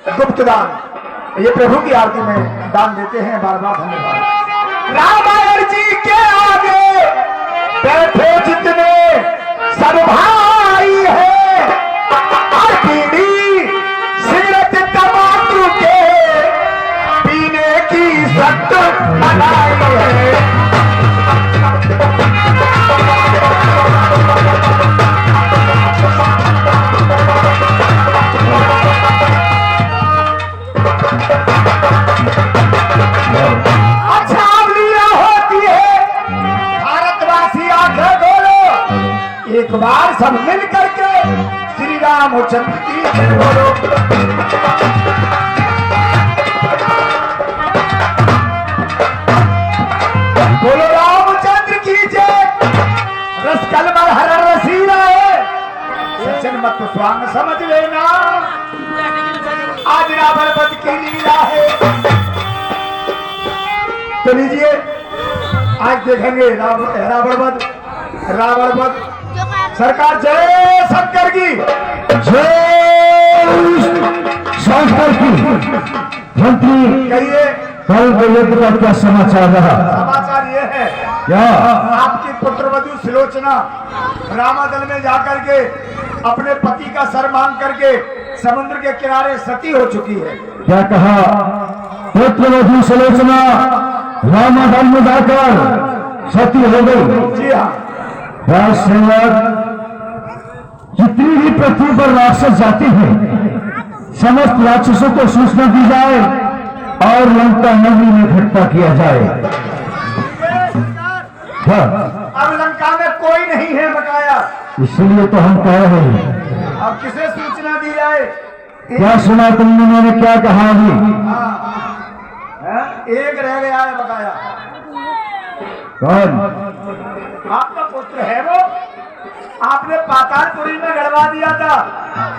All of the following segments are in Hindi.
गुप्त दान ये प्रभु की आरती में दान देते हैं। बार बार धन्यवाद। रामायण जी के आगे बैठे जितने सब भाई है, और पीढ़ी सिगरेट तंबाकू के पीने की सख्त मनाई है। एक बार सब मिल करके श्री रामचंद्र की जय बोलो। बोलो रामचंद्र की जय। रस कलमल हर रसीला है, सज्जन मत स्वांग समझ लेना, आज रावण वध की लीला है। तो लीजिए आज देखेंगे रावण वध। सरकार जय शंकर की जय शंकर की। मंत्री कहिए कल यज्ञ का क्या समाचार रहा? समाचार ये है क्या आपकी पुत्रवधू सुलोचना रामादल में जाकर के अपने पति का सर मांग करके समुद्र के किनारे सती हो चुकी है। क्या कहा? पुत्रवधू सुलोचना रामादल में जाकर सती हो गई। जी हाँ, जितनी भी पृथ्वी पर राक्षस जाति है, समस्त राक्षसों को सूचना दी जाए और लंका नगरी में इकट्ठा किया जाए। अब लंका में कोई नहीं है बकाया, इसलिए तो हम कह रहे हैं। अब किसे सूचना दी जाए? क्या सुना तुमने? मैंने क्या कहा अभी? एक रह गया है बकाया। कौन? आपका पुत्र है वो, आपने पातालपुरी में गड़वा दिया था।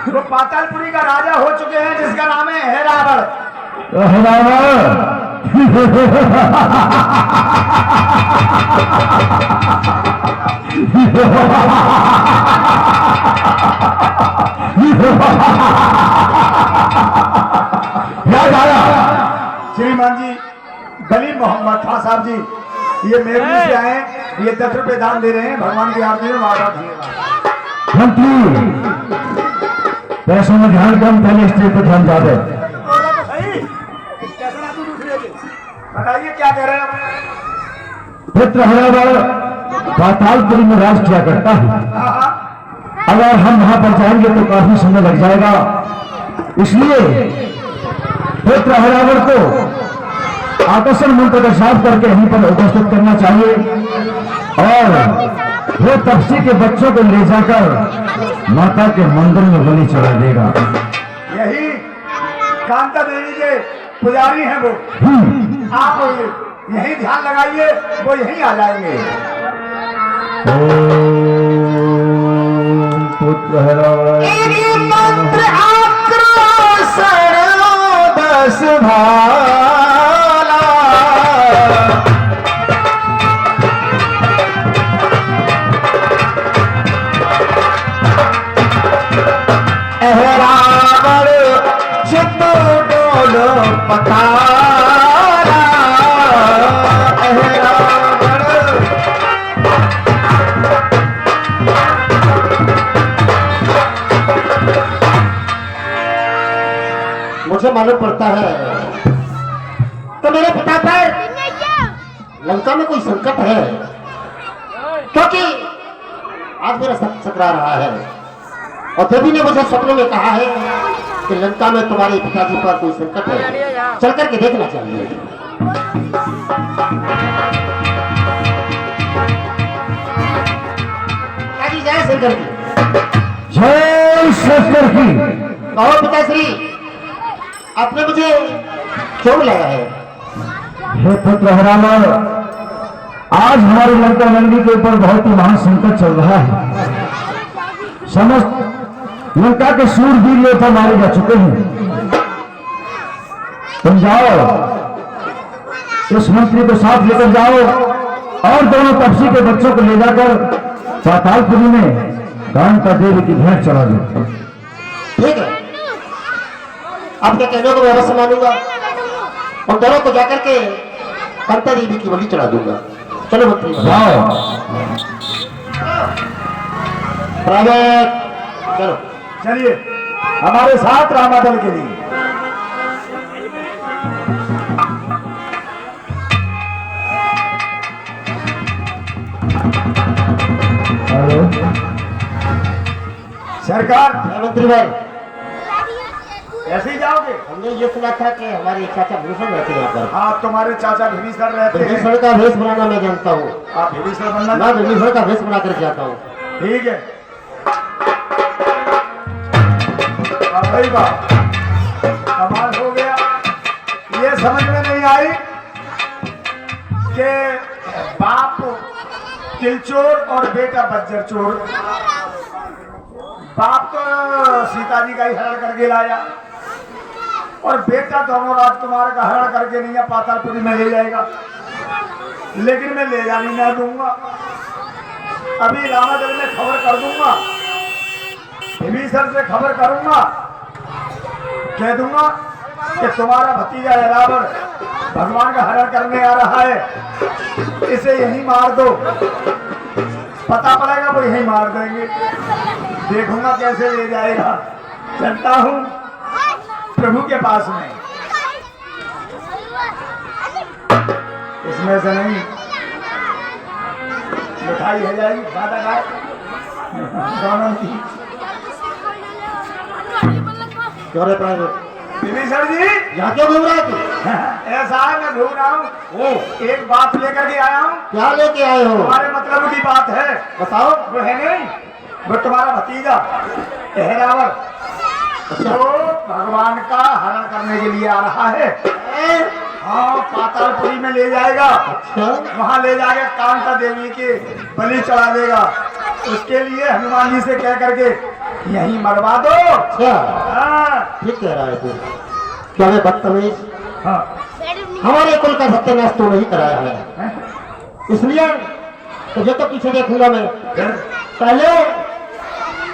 वो पातालपुरी का राजा हो चुके हैं जिसका नाम है रावण। याद आया? श्रीमान जी गली मोहम्मद खान साहब जी ये मेरनी से आए, ये 10 रुपए दान दे रहे हैं भगवान की आरती में। मारा धन्यवाद। मंत्री पैसों में ध्यान कम, पहले स्त्री पर ध्यान ज्यादा। बताइए क्या कह रहे हैं? पुत्र हरावण पातालपुरी में राज किया करता है। अगर हम वहां पर जाएंगे तो काफी समय लग जाएगा, इसलिए पुत्र हरावण को आकर्षण मंत्र का साफ करके यहीं पर उपस्थित करना चाहिए और वो तपसी के बच्चों को ले जाकर माता के मंदिर में बलि चढ़ा देगा। यही कांता देवी के पुजारी हैं वो। आप यही ध्यान लगाइए, वो यही आ जाएंगे। पुत्र हरावण मंत्र आक्रोशन बस भाला, रावण चित डोल पतारा, मुझे मालूम पड़ता है तो मेरे पिता पर लंका में कोई संकट है, क्योंकि आज मेरा सख्त सकरा रहा है और देवी ने मुझे सपनों में कहा है कि लंका में तुम्हारे पिताजी पर कोई संकट है, चल करके देखना चाहिए। जय शंकर की। जय शंकर की। कहो पिताश्री, आपने मुझे क्यों बुलाया है? हे पुत्र हरावण, आज हमारी लंका नगरी के ऊपर बहुत ही महान संकट चल रहा है। समस्त लंका के सूरवीर योद्धा मारे जा चुके हैं। तुम जाओ, इस मंत्री को साथ लेकर जाओ और दोनों तपसी के बच्चों को ले जाकर पातालपुरी में कांता देवी की भेंट चढ़ा दो। ठीक है, आपके कहने को मैं अवश्य मानूंगा। उन दोनों को जाकर के कंता देवी की बलि चढ़ा दूंगा। चलो मंत्री जाओ। प्राइवेट चलो। चलिए हमारे साथ रामादल के लिए। हेलो सरकार मंत्री भाई, ऐसे ही जाओगे? हमने ये सुना था कि हमारे चाचा भूषण रहते हैं यहाँ पर। हाँ, तुम्हारे चाचा भीमीसर रहते हैं। भूषण का वेश बनाना मैं जानता हूँ। आप भीमीसर बनना? मैं भूषण का वेश बना कर जाता हूँ। ठीक है। भाई बात कमाल हो गया। ये समझ में नहीं आई कि बाप तिलचोर और बेटा बज्जर चोर। बाप तो सीता जी का ही हरण करके लाया और बेटा दोनों राजकुमार का हरण करके नहीं है पातालपुरी में ले जाएगा, लेकिन मैं ले जाने ना दूंगा। अभी रामादल में खबर कर दूंगा, भीमीसर से खबर करूंगा, कह दूंगा कि तुम्हारा भतीजा है रावण, भगवान का हरण करने आ रहा है, इसे यहीं मार दो। पता पड़ेगा वो यहीं मार देंगे। देखूंगा कैसे ले जाएगा। चलता हूँ प्रभु के पास में। इसमें से नहीं मिठाई है जाएगी दादा का दोनों की। क्यों रे प्राइवेट? भीमीसर जी यहाँ क्यों घूम रहा है तू? ऐसा है, मैं घूम रहा हूँ। एक बात लेकर के आया हूँ। क्या लेके आए हो? तुम्हारे मतलब की बात है। बताओ। वो है नहीं, वो तुम्हारा भतीजा है रावण, तो भगवान का हरण करने के लिए आ रहा है। हाँ, पातालपुरी में ले जाएगा। अच्छा, वहाँ ले जाके कांता देवी की बलि चढ़ा देगा। उसके लिए हनुमान जी से कह करके यहीं मरवा दो। अच्छा हाँ, ठीक कह रहा है तू। क्या मैं बदतमीज? हाँ, हमारे कुल का सत्यानाश तो नहीं कराया है, इसलिए तुझे तो पीछे देखूंगा मैं। पहले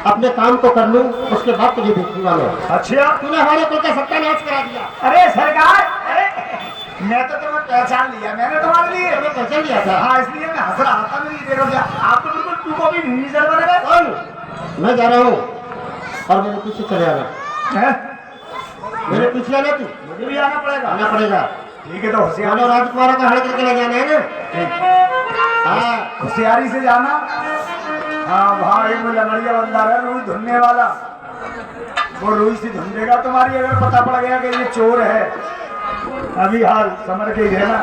अपने काम को कर लूं, उसके बाद तुझे देखूंगा मैं। अच्छा। तूने हमारे कुल का सत्यानाश करा दिया। अरे सरकार, अरे मैं तो तुम्हें पहचान लिया, मैंने तुम्हारे लिए तुम्हें पहचान लिया था। हाँ, इसलिए मैं हंस रहा था। मेरी देखो क्या, आप तो बिल्कुल तू को भी भीमीसर बन गए। कौन? मैं जा रहा हूँ और मेरे पीछे चले आना। हैं? मेरे पीछे आना तू। मुझे भी आना पड़ेगा। आना पड़ेगा। ठीक है, तो होशियार दोनों राजकुमारों का हड़ करके ले जाना है ना। हाँ, होशियारी से जाना। हाँ, वहाँ एक में लंगड़िया बंदा है रुई धुनने वाला, वो रुई से धुन देगा तुम्हारी। अगर पता पड़ गया कि ये चोर है, अभी हाल समझ के ही रहना।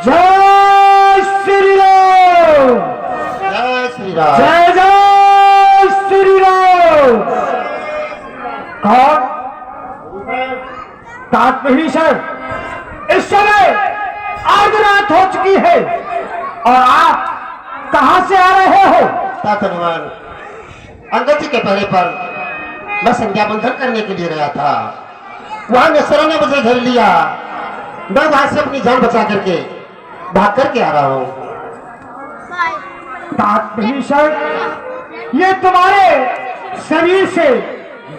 जय श्री राम। जय श्री राम। जय जय श्री राम। कौन? तात भीमीसर, इस समय आध रात हो चुकी है और आप कहां से आ रहे हो? तात हनुमान, अंगद जी के पहरे पर मैं संध्या बंधन करने के लिए गया था। वहां नसरों ने मुझे घेर लिया। मैं वहां से अपनी जान बचा करके भाग करके आ रहा हूँ। तात भीमीसर, ये तुम्हारे शरीर से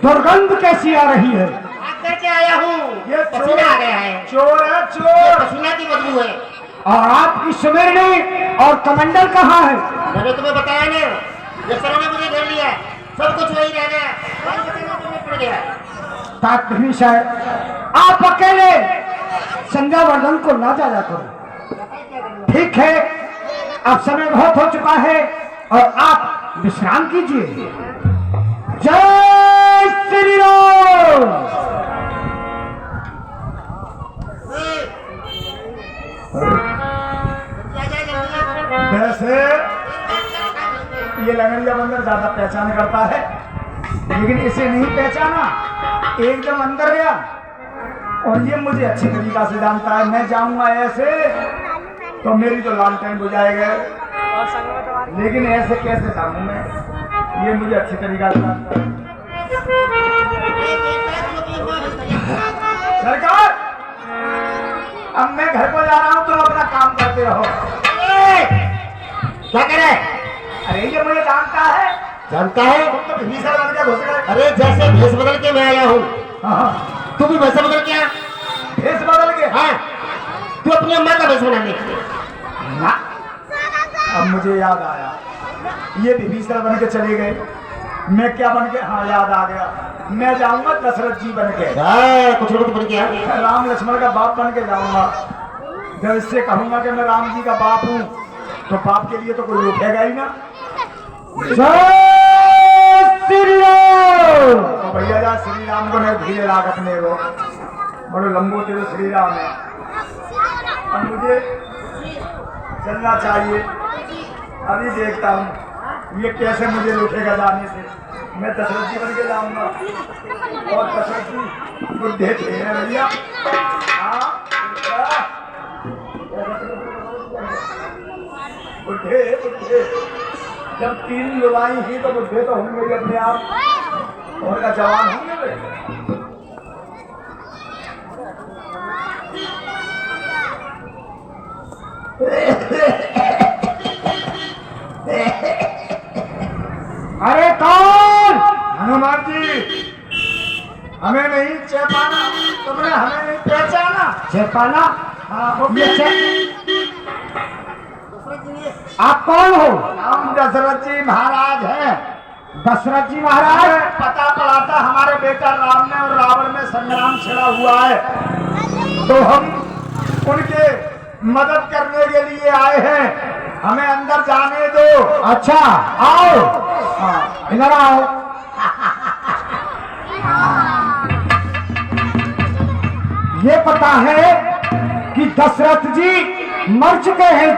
दुर्गंध कैसी आ रही है? भाग करके आया हूँ। ये पसीना आ गया है। चोर है, ये चोर। पसीना की बदबू है। और आपकी सुमेरनी और कमंडल कहाँ है? मैंने तुम्हें बताया ना, नसरों ने मुझे घेर लिया। सब कुछ वही रह गया, वही बचने को तुम्हें पड़ गया। तात भीमीसर, आप अकेले संध्यावर्धन को ना जाया करो। ठीक है, अब समय बहुत हो चुका है और आप विश्राम कीजिए। जय श्री राम। वैसे ये लंगड़िया बंदर ज्यादा पहचान करता है, लेकिन इसे नहीं पहचाना। एकदम अंदर गया और ये मुझे अच्छी तरीका से जानता है। मैं जाऊंगा ऐसे तो मेरी तो लालटेन बुझाएगा, लेकिन ऐसे कैसे जाऊं मैं, ये मुझे अच्छी तरीका से जानता है। सरकार, अब मैं घर को जा रहा हूँ, तुम अपना काम करते रहो। क्या करे? अरे अरे ये मुझे जानता है। जानता है? तुम तो विभीषण बन के घुस गए। अरे जैसे भेष बदल के मैं आया हूँ, हाँ, तू भी वैसे बदल के आ। भेष बदल के। हाँ, तू अपनी अम्मा का भेष बनाने के लिए। ना, अब मुझे याद आया, ये विभीषण बन के चले गए, मैं क्या बन के? हाँ, याद आ गया, मैं जाऊंगा दशरथ जी बन के। कुछ लोग बन के आ। राम लक्ष्मण का बाप बन के जाऊंगा। जब इससे कहूंगा कि मैं राम जी का बाप हूँ, तो बाप के लिए तो कोई रोकेगा ही ना। तो भैया जा श्री राम को नहीं धीरे राग अपने को, बड़े लंबो तेरे श्री राम है। अब मुझे चलना चाहिए, अभी देखता हूँ ये कैसे मुझे रोकेगा जाने से। मैं दशरथ जी बन के जाऊंगा, और दशरथ जी बुढ़े थे भैया। हाँ, बुढ़े बुढ़े जब 3 लुगाई ही तो बुढ़े तो होंगे ही अपने आप, और का जवान होंगे वे। अरे कौन? हनुमान जी, हमें नहीं चेपाना, तुमने हमें नहीं पहचाना। चेपाना? हाँ, वो आप कौन हो? हम दशरथ जी महाराज हैं। दशरथ जी महाराज? हमें पता पड़ा था हमारे बेटा राम ने और रावण में संग्राम छिड़ा हुआ है, तो हम उनके मदद करने के लिए आए हैं। हमें अंदर जाने दो। अच्छा, आओ। हाँ, इधर आओ। ये पता है कि दशरथ जी मर चुके हैं।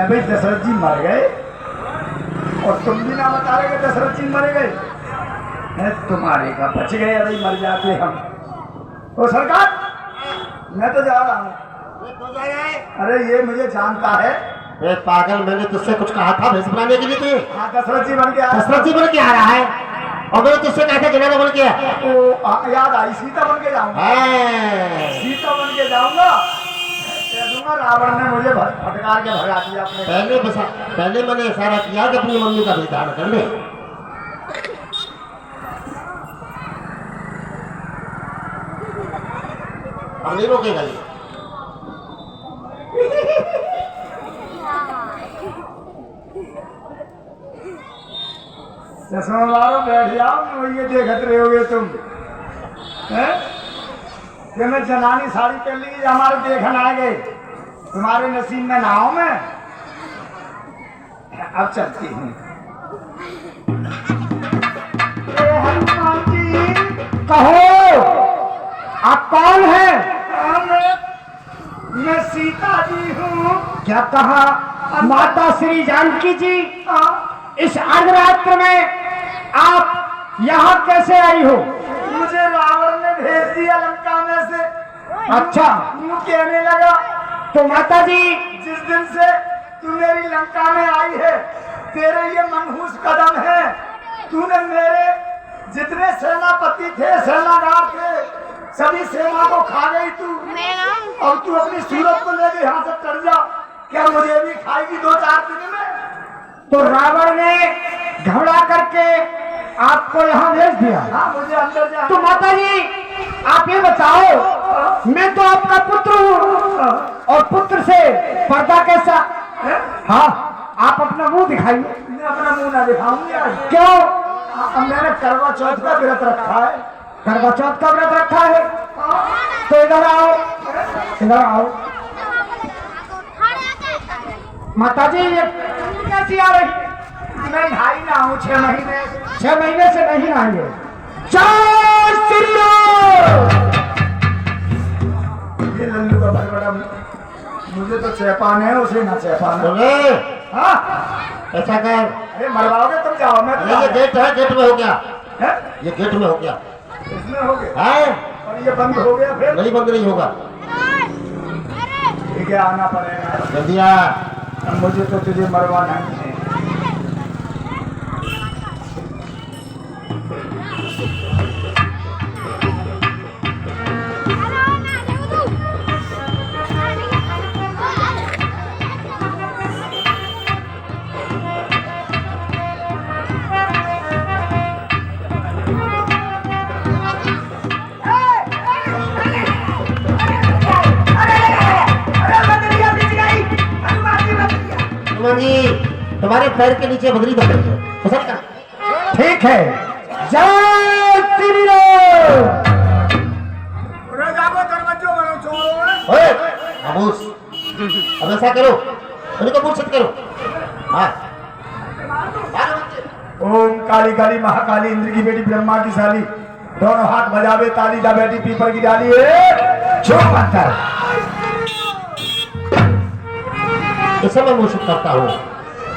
भाई दशरथ जी मर गए और तुम भी ना बता रहे कि दशरथ जी मर गए। तुम्हारे का बच गए, अरे मर जाते हम तो। सरकार, मैं तो जा रहा हूँ। अरे ये मुझे जानता है। ए पागल, मैंने तुझसे कुछ कहा था भेष बनाने के लिए तुझे? हाँ, दशरथ जी बन के आया। दशरथ जी बन के आ रहा है, और मैंने तुझसे कहा था जनाना बन के आ। तो याद आई, सीता बन के जाऊंगा। सीता बन के जाऊंगा। कह दूंगा रावण ने मुझे फटकार के भगा दिया अपने। पहले मैंने इशारा किया कि अपनी मम्मी का विधान कर ले। अब नहीं रोकेगा ये। चश्मा मारो, बैठ जाओ, ये देखते रहोगे तुम हैं? कि मैं जनानी साड़ी पहन ली, हमारे देखन आ गए, तुम्हारे नसीब में ना हो मैं। अब चलती हूँ। हनुमान जी, कहो, आप कौन हैं? मैं सीता जी हूँ। क्या कहा? माता श्री जानकी जी, इस अर्धरात्र में आप यहाँ कैसे आई हो? मुझे रावण ने भेज दिया लंका में से। अच्छा, यूं कहने लगा, तो माता जी, जिस दिन से तू मेरी लंका में आई है, तेरे ये मनहूस कदम है। तूने मेरे जितने सेनापति थे, सेनागार थे, सभी सेना को खा गई तू। और तू अपनी सूरत को लेके यहाँ से चढ़ जा। क्या मुझे भी खाएगी 2-4 दिन में? तो रावण ने घबरा करके आपको यहाँ भेज दिया। हाँ, मुझे अंदर जा। तो माता जी, आप ये बताओ, मैं तो आपका पुत्र हूँ, और पुत्र से पर्दा कैसा? हाँ, आप अपना मुंह दिखाइए। मैं अपना मुंह ना दिखाऊंगी आज। क्यों? मैंने करवा चौथ का व्रत रखा है। करवा चौथ का व्रत रखा है? तो इधर आओ, इधर आओ। माता जी, ये कैसी आ रही? मैं नहाई ना हूँ 6 महीने। 6 महीने से नहीं आएंगे। ये लल्लू का भाई बड़ा, मुझे तो चेपान है, उसे ना चेपान। हाँ, ऐसा कर, अरे मरवाओगे तुम, जाओ। मैं तो ये गेट है, गेट में हो गया। है? ये गेट में हो गया इसमें हो गया है, और ये बंद हो गया। फिर नहीं बंद नहीं होगा। ठीक है, आना पड़ेगा। जल्दी आ। मुझे तो तुझे मरवाना है। जी तुम्हारे पैर के नीचे बदली दब रही है, पसंद कर। ठीक है, जय श्री राम। ओए खामोश, अब ऐसा करो, उनको मूर्छित करो। हाँ मारो बच्चे। ओम काली काली महाकाली इंद्र की बेटी ब्रह्मा की साली, दोनों हाथ बजावे ताली दा बेटी पीपल की डाली जो पत्थर। इस समय मूर्छित करता हूँ।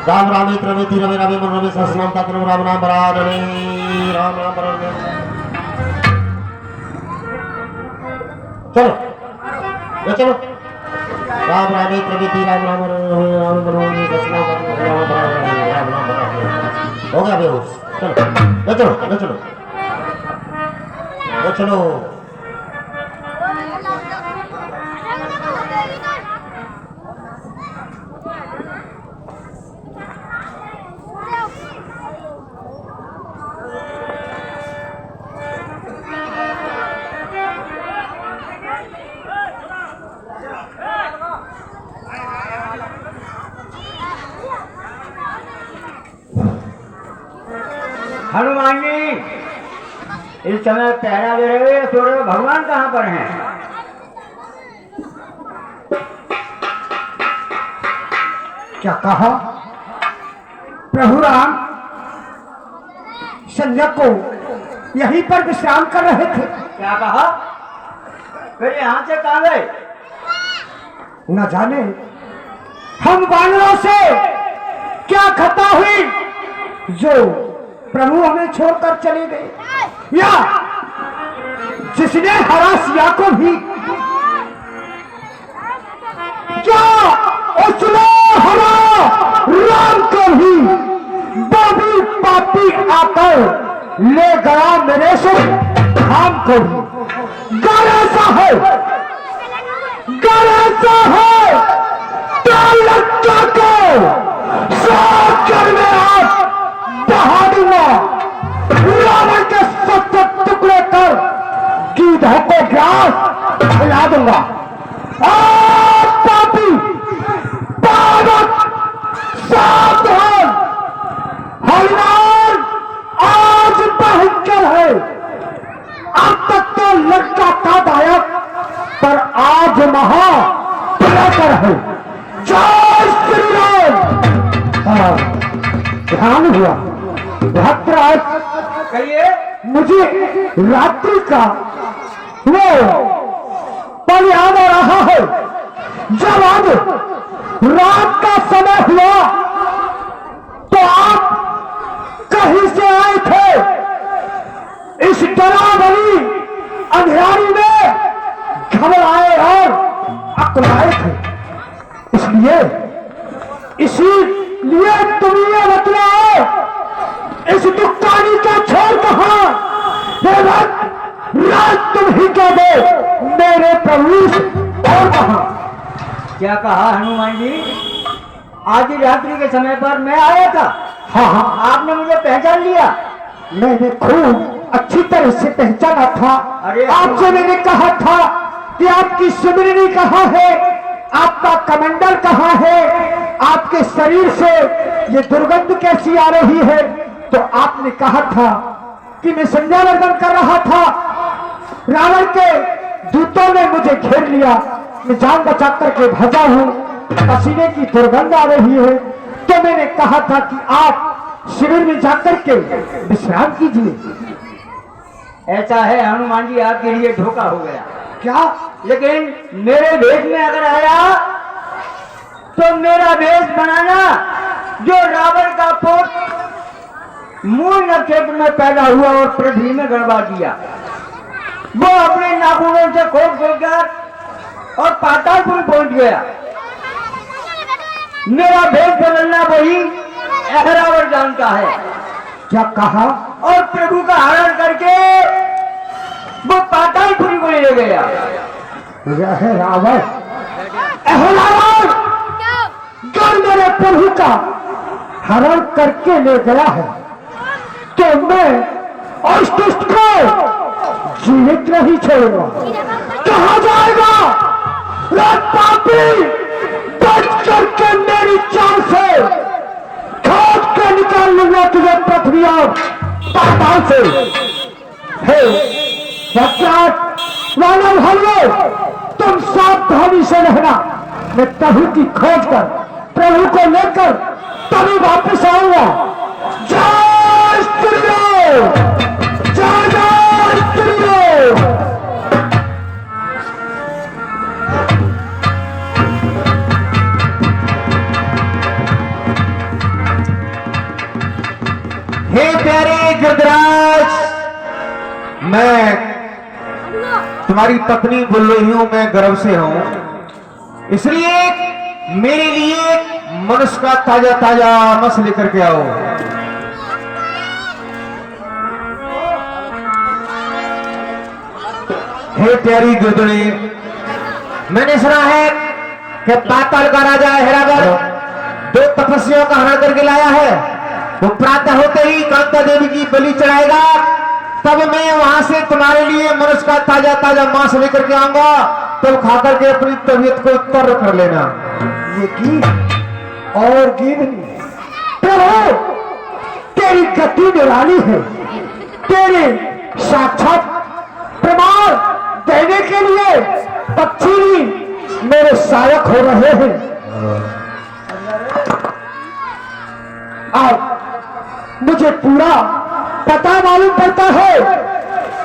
राम रामे त्रमेति रमे रामे मन रमे सहस्रनाम तत्तम राम नाम बरादरे राम नाम बरादरे। चलो ये चलो। राम रामे त्रमेति राम राम राम मन रमे सहस्रनाम तत्तम राम बरादरे राम नाम बरादरे। हो गया बेहोश। चलो ले चलो ले चलो ले चलो। हनुमान जी इस समय पहरा दे रहे हो, सो रहे हो, भगवान कहाँ पर हैं? क्या कहा? प्रभु राम संध्या को यहीं पर विश्राम कर रहे थे। क्या कहा? फिर यहाँ से कहाँ गए? न जाने हम वानरों से क्या खता हुई जो प्रभु हमें छोड़कर चले गए, या जिसने हरा सिया को भी, क्या उसने हरा राम को भी, बाबी पापी आकर ले गया मेरे से धाम को भी। गरजा है तो लड़का को साकर में आप बहा दूंगा। रावण के 70 टुकड़े कर गीधों को घास खिला दूंगा। पापी पावक सावधान, हनुमान आज भयंकर है। अब तक तो लड़का था दायक, पर आज महा भयंकर है। जय श्री राम। ध्यान हुआ भद्राज, कहिए। मुझे रात्रि का वो पल याद आ रहा है जब अब रात का समय हुआ तो आप कहीं से आए थे। इस डरावनी अंधेरी में घबराए और अकुलाए थे। इसलिए तुम ये बतलाओ, इस दुकानी का छोड़ कहा रात तुम ही कह दो मेरे प्रवेश और कहा। क्या कहा हनुमान जी? आज रात्रि के समय पर मैं आया था। हाँ, आपने मुझे पहचान लिया? मैंने खूब अच्छी तरह से पहचाना था। अरे आपसे मैंने कहा था कि आपकी सिमरनी कहाँ है, आपका कमंडल कहाँ है, आपके शरीर से ये दुर्गंध कैसी आ रही है। तो आपने कहा था कि मैं संध्या वंदन कर रहा था, रावण के दूतों ने मुझे घेर लिया, मैं जान बचा करके भागा हूँ, पसीने की दुर्गंध आ रही है। तो मैंने कहा था कि आप शिविर में जाकर के विश्राम कीजिए। ऐसा है हनुमान जी, आपके लिए धोखा हो गया। क्या? लेकिन मेरे भेष में अगर आया तो मेरा भेष बनाना जो रावण का पुत्र मूल नक्षत्र में पैदा हुआ और पृथ्वी में गड़बा दिया, वो अपने नाखूनों से खोद खोदकर और पातालपुर पहुंच गया। मेरा भेष बदलना वही रावण जानता है। क्या कहा? और प्रभु का हरण करके वो पातालपुरी को ले गया। यह रावण अगर मेरे प्रभु का हरण करके ले गया है तो मैं उस दुष्ट को जीवित नहीं छोड़ूंगा। कहा जाएगा? पापी बच करके मेरी चाल से खोद के निकाल लूंगा तुझे पृथ्वी और पाताल से। हे वानर हलवे, तुम सावधानी से रहना। मैं प्रभु की खोज कर प्रभु को लेकर तभी वापस आऊंगा। जय श्री राम, जय जय श्री राम। हे प्यारे गिरिराज, मैं तुम्हारी पत्नी बोल रही हूं, मैं गर्व से हूं, इसलिए मेरे लिए मनुष्य का ताजा ताजा मस लेकर के आओ। हे प्यारी गिरदड़ी, मैंने सुना है कि पाताल का राजा हिरागर 2 तपस्वियों का हरण करके लाया है। वो प्रातः होते ही कांता देवी की बलि चढ़ाएगा, तब मैं वहां से तुम्हारे लिए मनुष्य का ताजा ताजा मांस लेकर के आऊंगा, तब खाकर के अपनी तबीयत को तर कर लेना। ये गीत और गीत नहीं प्रभु, तेरी गति निराली है। तेरे साक्षात प्रमाण देने के लिए पक्षी मेरे सहायक हो रहे हैं। अब मुझे पूरा पता मालूम पड़ता है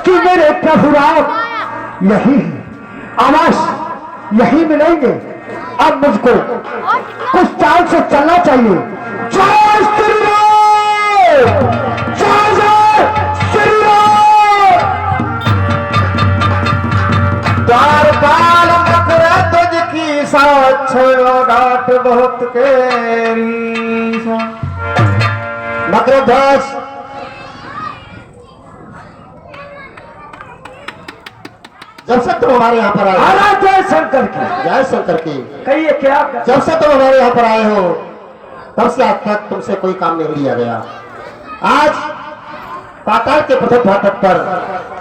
कि मेरे प्रभु राम यही अवश्य यही मिलेंगे। अब मुझको कुछ चाल से चलना चाहिए। जय श्री राम, जय जय श्री राम। द्वारपाल मकर तुझकी साक्ष डांट बहुत केरी। मकरध्वज, जब से तुम हमारे यहाँ पर आए, महाराज जय शंकर की। जय शंकर की। कहिए क्या? जब से तुम हमारे यहाँ पर आए हो तब से आज तक तुमसे कोई काम नहीं लिया गया। आज पाताल के प्रथम फाटक पर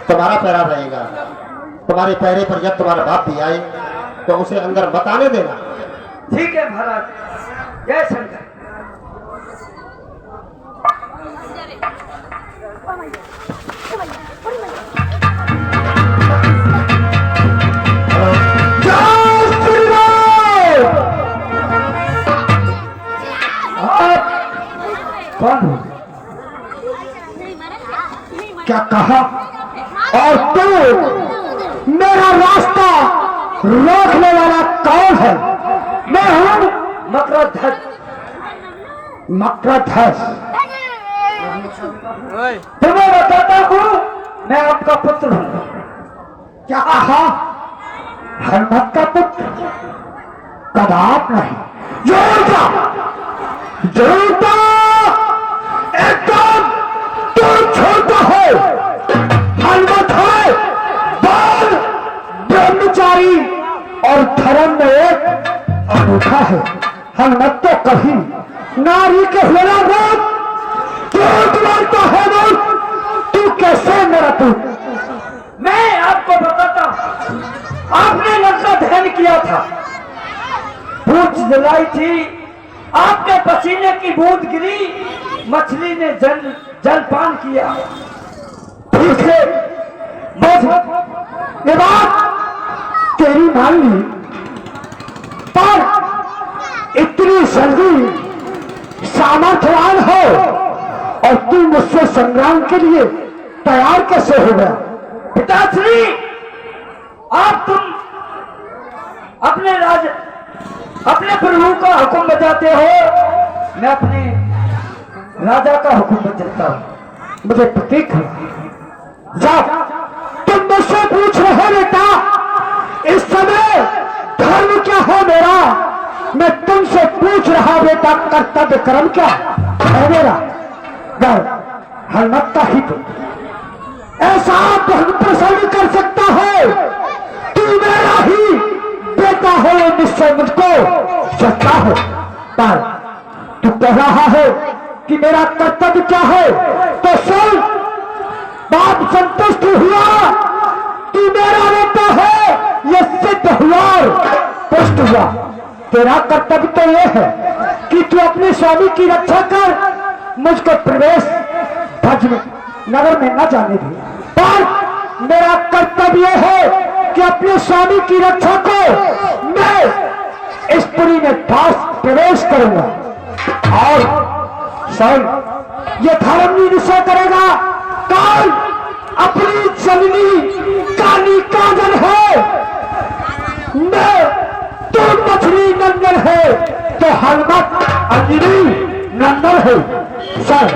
तुम्हारा पैरा रहेगा। तुम्हारे पैरे पर जब तुम्हारा बाप भी आए तो उसे अंदर बताने देना। ठीक है महाराज, जय शंकर। कौन हो? क्या कहा? और तू मेरा रास्ता रोकने वाला कौन है? मैं हूं मकरध्वज। मकरध्वज, तुम्हें बताता हूं, मैं आपका पुत्र हूं। क्या कहा? हनुमत का पुत्र? कदाप नहीं। जोड़ता एकदम तू छोटा है। हनुमत है बाल ब्रह्मचारी और धर्म में एक अनूठा है। हनुमत तो कभी नारी के हेरा रोक क्रोध मारता है। रोक तू कैसे मेरा पुत्र? मैं आपको बताता हूं, आपने लंका दहन किया था, पूछ जलाई थी, आपके पसीने की बूंद गिरी, मछली ने जलपान किया। ठीक है, ये बात तेरी मान ली, पर इतनी जल्दी सामर्थ्यवान हो और तू मुझसे संग्राम के लिए तैयार कैसे हो गया? पिताश्री, आप तुम अपने प्रभु का हुक्म बजाते हो, मैं अपने राजा का हुक्म बजाता हूं। मुझे प्रतीक है। जाओ, तुम मुझसे पूछ रहे बेटा इस समय धर्म क्या है मेरा? मैं तुमसे पूछ रहा बेटा कर्तव्य कर्म क्या है मेरा? हनुमत का हित ऐसा प्रसन्न कर सकता है। तू मेरा ही बेटा हो, निश्चय मुझको सत्ता हो, पर तू कह रहा है कि मेरा कर्तव्य क्या है, तो सुन, बाप संतुष्ट हुआ, तू मेरा बेटा है, यह सिद्ध हुआ, पुष्ट हुआ। तेरा कर्तव्य तो यह है कि तू अपने स्वामी की रक्षा कर, मुझको प्रवेश भज में नगर में न जाने दे। पर मेरा कर्तव्य है कि अपने स्वामी की रक्षा को मैं इस पुरी में प्रवेश करूंगा और स्वयं ये धर्म निश्चय करेगा कौन अपनी जननी काली काजल है, मैं तू मछली नंदन है तो हलमत अंजलि नंदन है। सर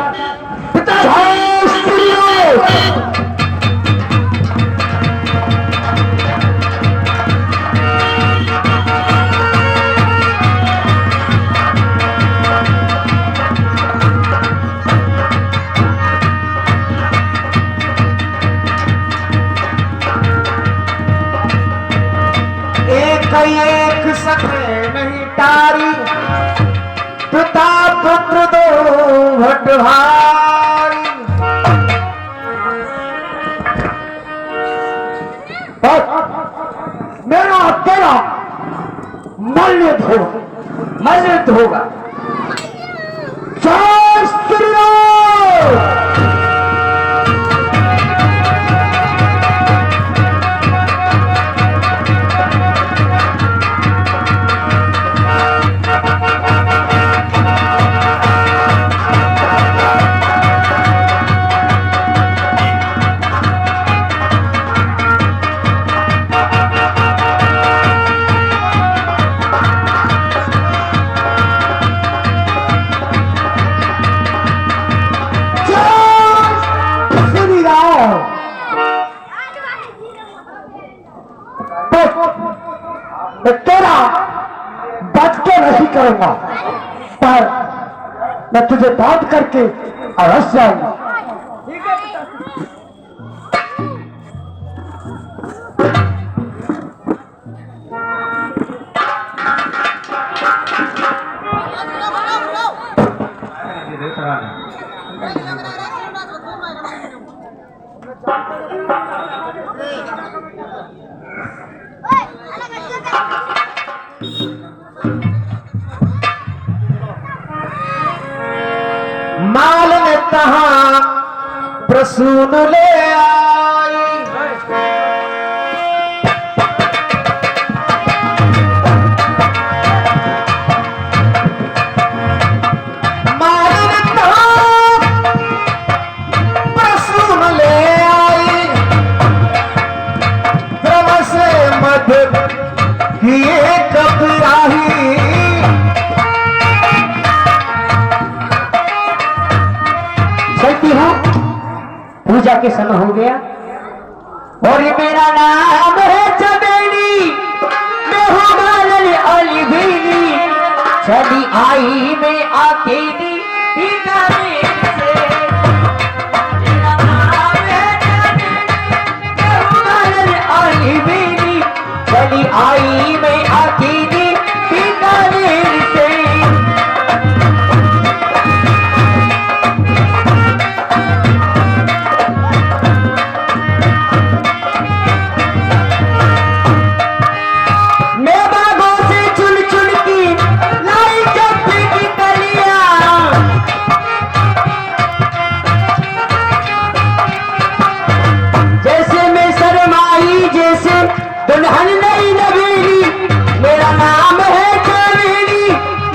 एक सके नहीं तारी, पिता पुत्र दो भटभारी। मेरा तेरा मल्युद्ध होगा। शास्त्रियों मैं तेरा बच के नहीं करूंगा, पर मैं तुझे बात करके अवश्य जाऊंगा। माल ने तहां प्रसून ले आई, माल ने तहां प्रसून ले आई, द्रव से मध किए कबराही। पूजा के समय हो गया और ये मेरा नाम है चमेली, मैं हूँ मालन अली बीली, चली आई मैं अकेली बीकानेर से। मेरा नाम है चमेली, मैं हूँ मालन अली बीली, चली आई मैं अकेली बीकानेर से। दुल्हन नहीं नवेली, मेरा नाम है चमेली,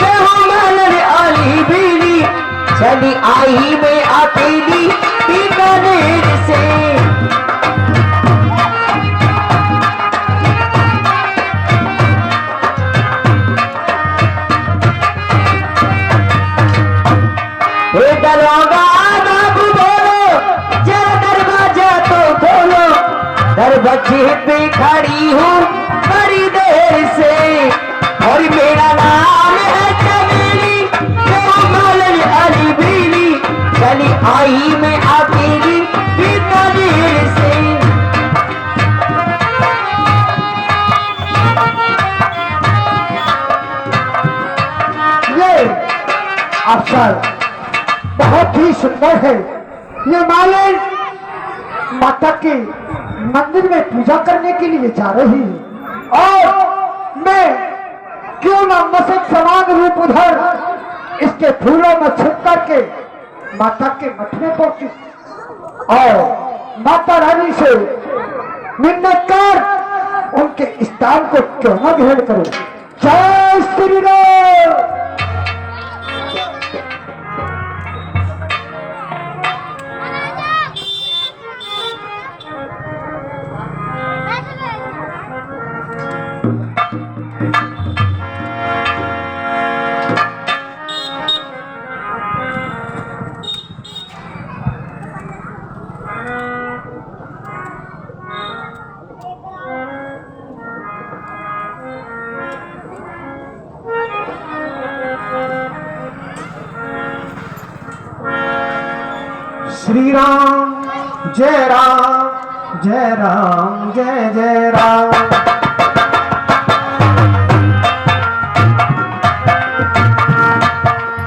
मैं हूँ मालन अली बीली, चली आई मैं अकेली बीकानेर से। दरोगा बाबू बोलो, जरा दरवाजा तो खोलो, दरवाजे पे खड़ी हूँ बड़ी देर से, और मेरा नाम है चमेली, मैं हूँ मालन अली बीली, चली आई मैं अकेली बीकानेर से। ये अवसर बहुत ही सुंदर है। ये मालन माता के मंदिर में पूजा करने के लिए जा रही है और मैं क्यों ना मसक समान रूप उधर इसके फूलों में छुप करके माता के मठ में पहुंची और माता रानी से मिन्नत कर उनके स्थान को क्यों न ग्रहण करो। जय श्री राम। श्री राम जय राम जय राम जय जय राम।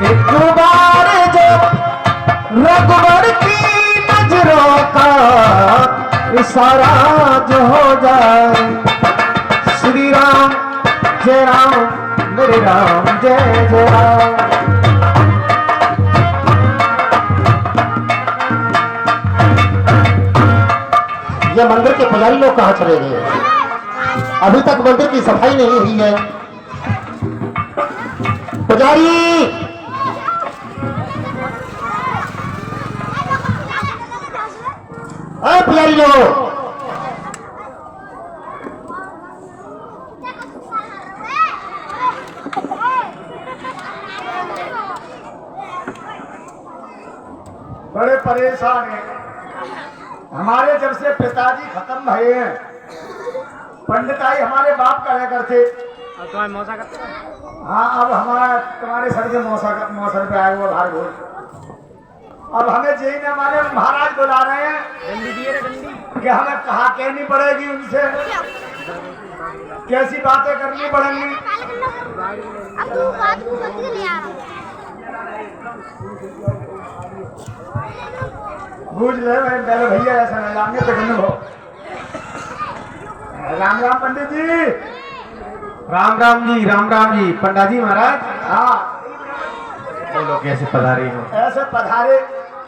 एक बार जब रघुवर की नजरों का इशारा जो हो जाए। श्री राम जय राम मेरे राम जय जय राम। ये मंदिर के पुजारी लोग कहाँ चले गए? अभी तक मंदिर की सफाई नहीं हुई है। पुजारी, अरे पुजारी लोग, बड़े परेशान हैं। हमारे जब से पिताजी खत्म भये हैं, पंडिताई हमारे बाप करा करते। हाँ, अब हमारा तुम्हारे सर के मौसर पे आए हुआ भार घोष। अब हमें जेई ने हमारे महाराज बुला रहे हैं कि हमें कहा कहनी पड़ेगी उनसे, कैसी बातें करनी पड़ेंगी। बूझ ले भाई, पहले भैया ऐसा नहीं लाएंगे तो गंद हो। राम राम पंडित जी। राम राम जी पंडा जी महाराज। हाँ, बोलो कैसे पधारे हो? ऐसे पधारे।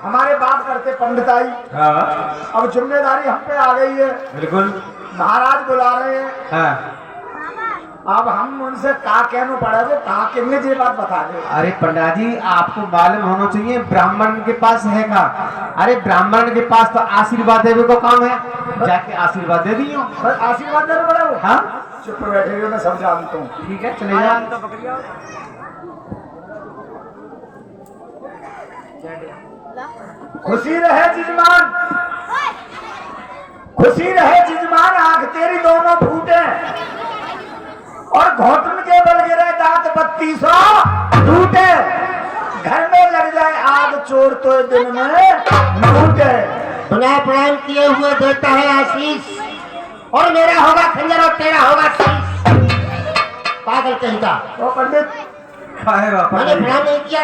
हमारे बाप करते पंडिताई, हाँ अब जिम्मेदारी हम पे आ गई है। बिल्कुल। महाराज बुला रहे हैं, हाँ अब हम उनसे कहा कहना पड़ेगा, कहा कहने ये बात बता दे। अरे पंडा जी आपको मालूम होना चाहिए ब्राह्मण के पास है का। अरे ब्राह्मण के पास तो आशीर्वाद देने को काम है, जाके आशीर्वाद दे दियो। बस आशीर्वाद देना पड़ेगा। हाँ चुप बैठे हुए मैं सब जानता हूँ। ठीक है चले जाओ। खुशी रहे जिजमान, खुशी रहे जिजमान, आंख तेरी दोनों फूटे और घोटन के बल गिरे दांत 3200 टूटे। घर में लग जाए आग चोर तो दिन में टूटे। बिना प्रणाम किए हुए देता है आशीष, और मेरा होगा खंजर और तेरा होगा शीश। पागल कहीं का। तो पंडित मैंने प्रणाम नहीं किया,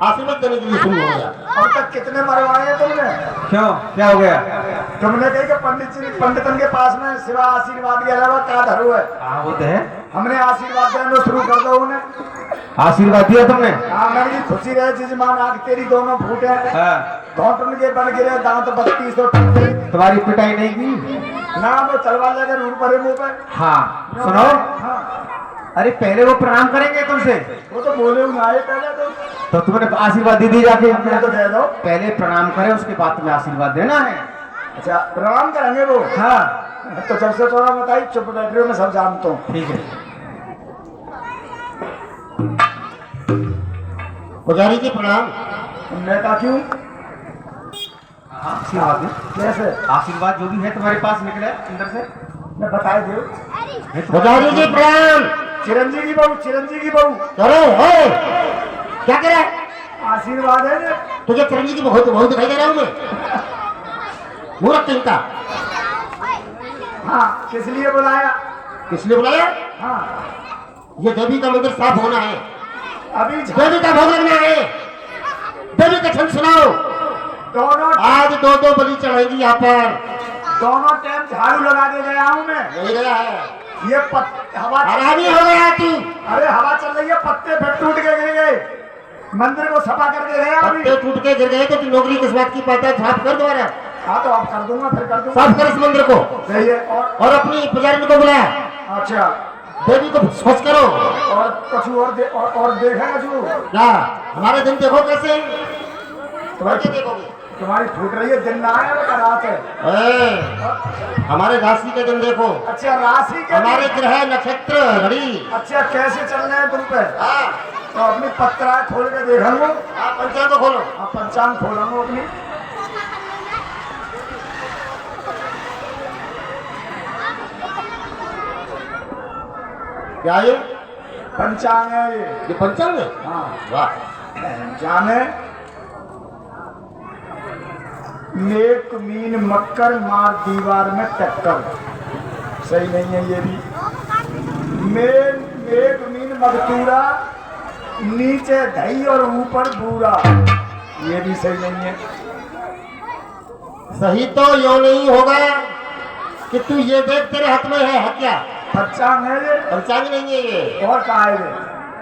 आशीर्वाद देने के लिए शुरू हो गया। अब तक कितने मरवाए हैं तुमने? क्यों क्या हो गया? तुमने कही कि पंडित जी पंडितन के पास में सिवा आशीर्वाद के अलावा क्या धरो है? हाँ वो तो है। हमने आशीर्वाद देना शुरू कर दो उन्हें। आशीर्वाद दिया तुमने? हाँ, मैं भी खुशी रहे जिजमान, आग तेरी दोनों फूटे। हाँ। घोटन के बन गिरे दांत 3200 टूटे। तुम्हारी पिटाई नहीं की ना वो चलवा लगे रूप भरे मुंह पे। हाँ सुनो। हाँ, अरे पहले वो प्रणाम करेंगे तुमसे, वो तो बोले आए पहले तो तुमने आशीर्वाद दे दी जाके। मैं तो दे दो। पहले प्रणाम करे उसके बाद तुम्हें आशीर्वाद देना है। अच्छा प्रणाम करेंगे वो? हाँ तो जब से थोड़ा बताई, चुप बैठे हो, मैं सब जानता हूँ। ठीक है। पुजारी जी प्रणाम। मैं कहा क्यों? आशीर्वाद दे। कैसे? आशीर्वाद जो भी है तुम्हारे पास निकले अंदर से मैं बताए दो। पुजारी जी प्रणाम। चिरंजीवी की बहू, चिरंजीवी की बहू। अरे हे, क्या करे? आशीर्वाद है ये। तुझे चिरंजीवी की बहुत बहुत दिखाई दे रहा हूँ मैं। मूर्ख कहीं का। हाँ, किस लिए बुलाया? किस लिए बुलाया? हाँ, ये देवी का मंदिर साफ होना है, अभी देवी का भोग लगना है। देवी का छंद सुनाओ। दोनों आज 2-2 बलि चढ़ेगी यहाँ पर। दोनों टाइम झाड़ू लगा के गया हूँ मैं। नहीं गया है। ये हवा हरामी हो गया तू। अरे हवा चल रही है, पत्ते फिर टूट के गिर गए, मंदिर को सफा करके गया अभी। पत्ते टूट के गिर गए तो तू नौकरी किस बात की पाता है? साफ कर दोबारा। हाँ तो अब कर दूंगा, फिर कर दूंगा। साफ कर इस मंदिर को सही है। और अपनी पुजारी को बुलाया, अच्छा देवी को स्वच्छ करो। और कुछ और देखेगा जो क्या हमारे दिन देखो कैसे तुम्हारी देखोगे? तुम्हारी फूट रही है, दिन ना है और रात है। हमारे राशि के दिन देखो, अच्छा राशि के हमारे ग्रह नक्षत्र घड़ी। अच्छा कैसे चल रहे हैं तुम पे? हाँ तो अपनी पत्राएं खोल के देखूंगा। हाँ, पंचांग को खोलो। हाँ पंचांग खोलूंगा अपनी। क्या ये पंचांग है ये पंचांग है? हाँ वाह। जाने नेक मीन मक्कर मार दीवार में टक्कर, सही नहीं है ये भी। नेक मीन मगतूरा, नीचे दही और ऊपर बूरा, ये भी सही नहीं है। सही तो यो नहीं होगा कि तू ये देख तेरे हाथ में है क्या? पंचांग है ये? पंचांग नहीं है ये। और कहा है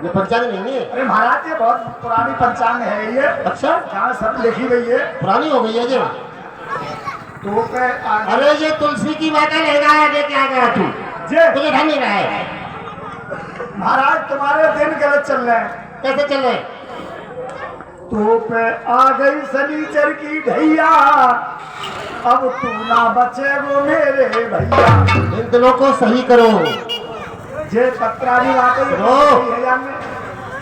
ये पंचांग नहीं है। अरे महाराज ये बहुत पुरानी पंचांग है ये, अच्छा जहाँ सब लिखी गई है। पुरानी हो गई है जी। तो पे अरे ये तुलसी की माता लगाया लेके आ गया तू, जे तुझे ढंग नहीं रहा है। महाराज तुम्हारे दिन गलत चल रहे हैं। कैसे चल रहे? तो पे आ गई शनिचर की ढैया, अब तू ना बचे वो मेरे भैया। इन दिनों को सही करो। जे पत्रानी वाकई है जानने।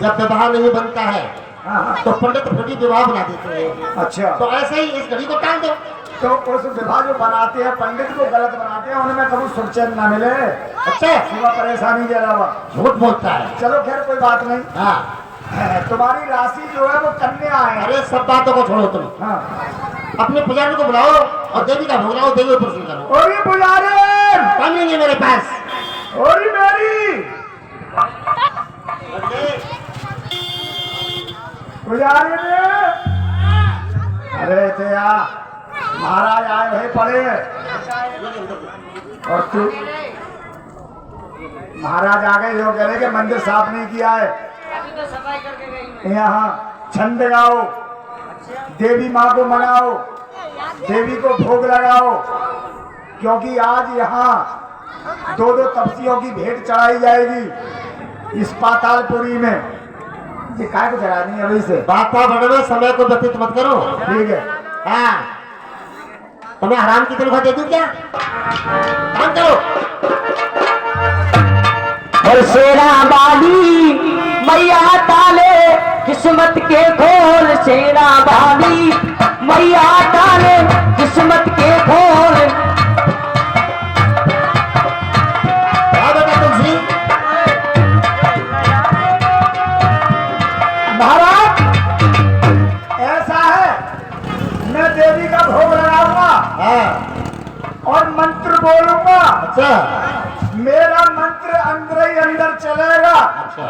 जब विवाह नहीं बनता है हाँ, तो पंडित फटी विवाह बना देते हैं। अच्छा तो ऐसे ही इस घड़ी को टाल दो। तो उस विवाह जो बनाते हैं पंडित को गलत बनाते हैं, उनमें कभी सुखचैन ना मिले। अच्छा सिवा परेशानी के अलावा। झूठ बोलता है। चलो खैर कोई बात नहीं। हाँ तुम्हारी राशि जो है वो कन्या है। अरे सब बातों को छोड़ो तुम, हाँ अपने पुजारी को बुलाओ और देवी का भोग लाओ, देवी प्रसन्न करो। ओरी पुजारी, काम नहीं है मेरे पास। ओरी मेरी पुजारी ने, अरे तेरा महाराज आए भाई पड़े और तू महाराज आ गए, जो कह रहे कि मंदिर साफ नहीं किया है। यहाँ छंद गाओ, देवी माँ को मनाओ, देवी को भोग लगाओ, क्योंकि आज यहाँ 2-2 तपस्वियों की भेंट चढ़ाई जाएगी इस पातालपुरी में। ये काय को चढ़ानी है? अभी से वातावरण में समय को व्यतीत मत करो। ठीक है। हाँ तुम्हें हराम की तनख्वाह दे दूं क्या? काम करो। और शेरा बाली मैया ताले किस्मत के खोल, शेरा बाली मैया ताले किस्मत के खोल। क्या बेटा तुलसी? महाराज ऐसा है, मैं देवी का भोग लगाऊंगा हाँ और मंत्र बोलूंगा। अच्छा मेरा मंत्र अंदर ही अंदर चलेगा, अच्छा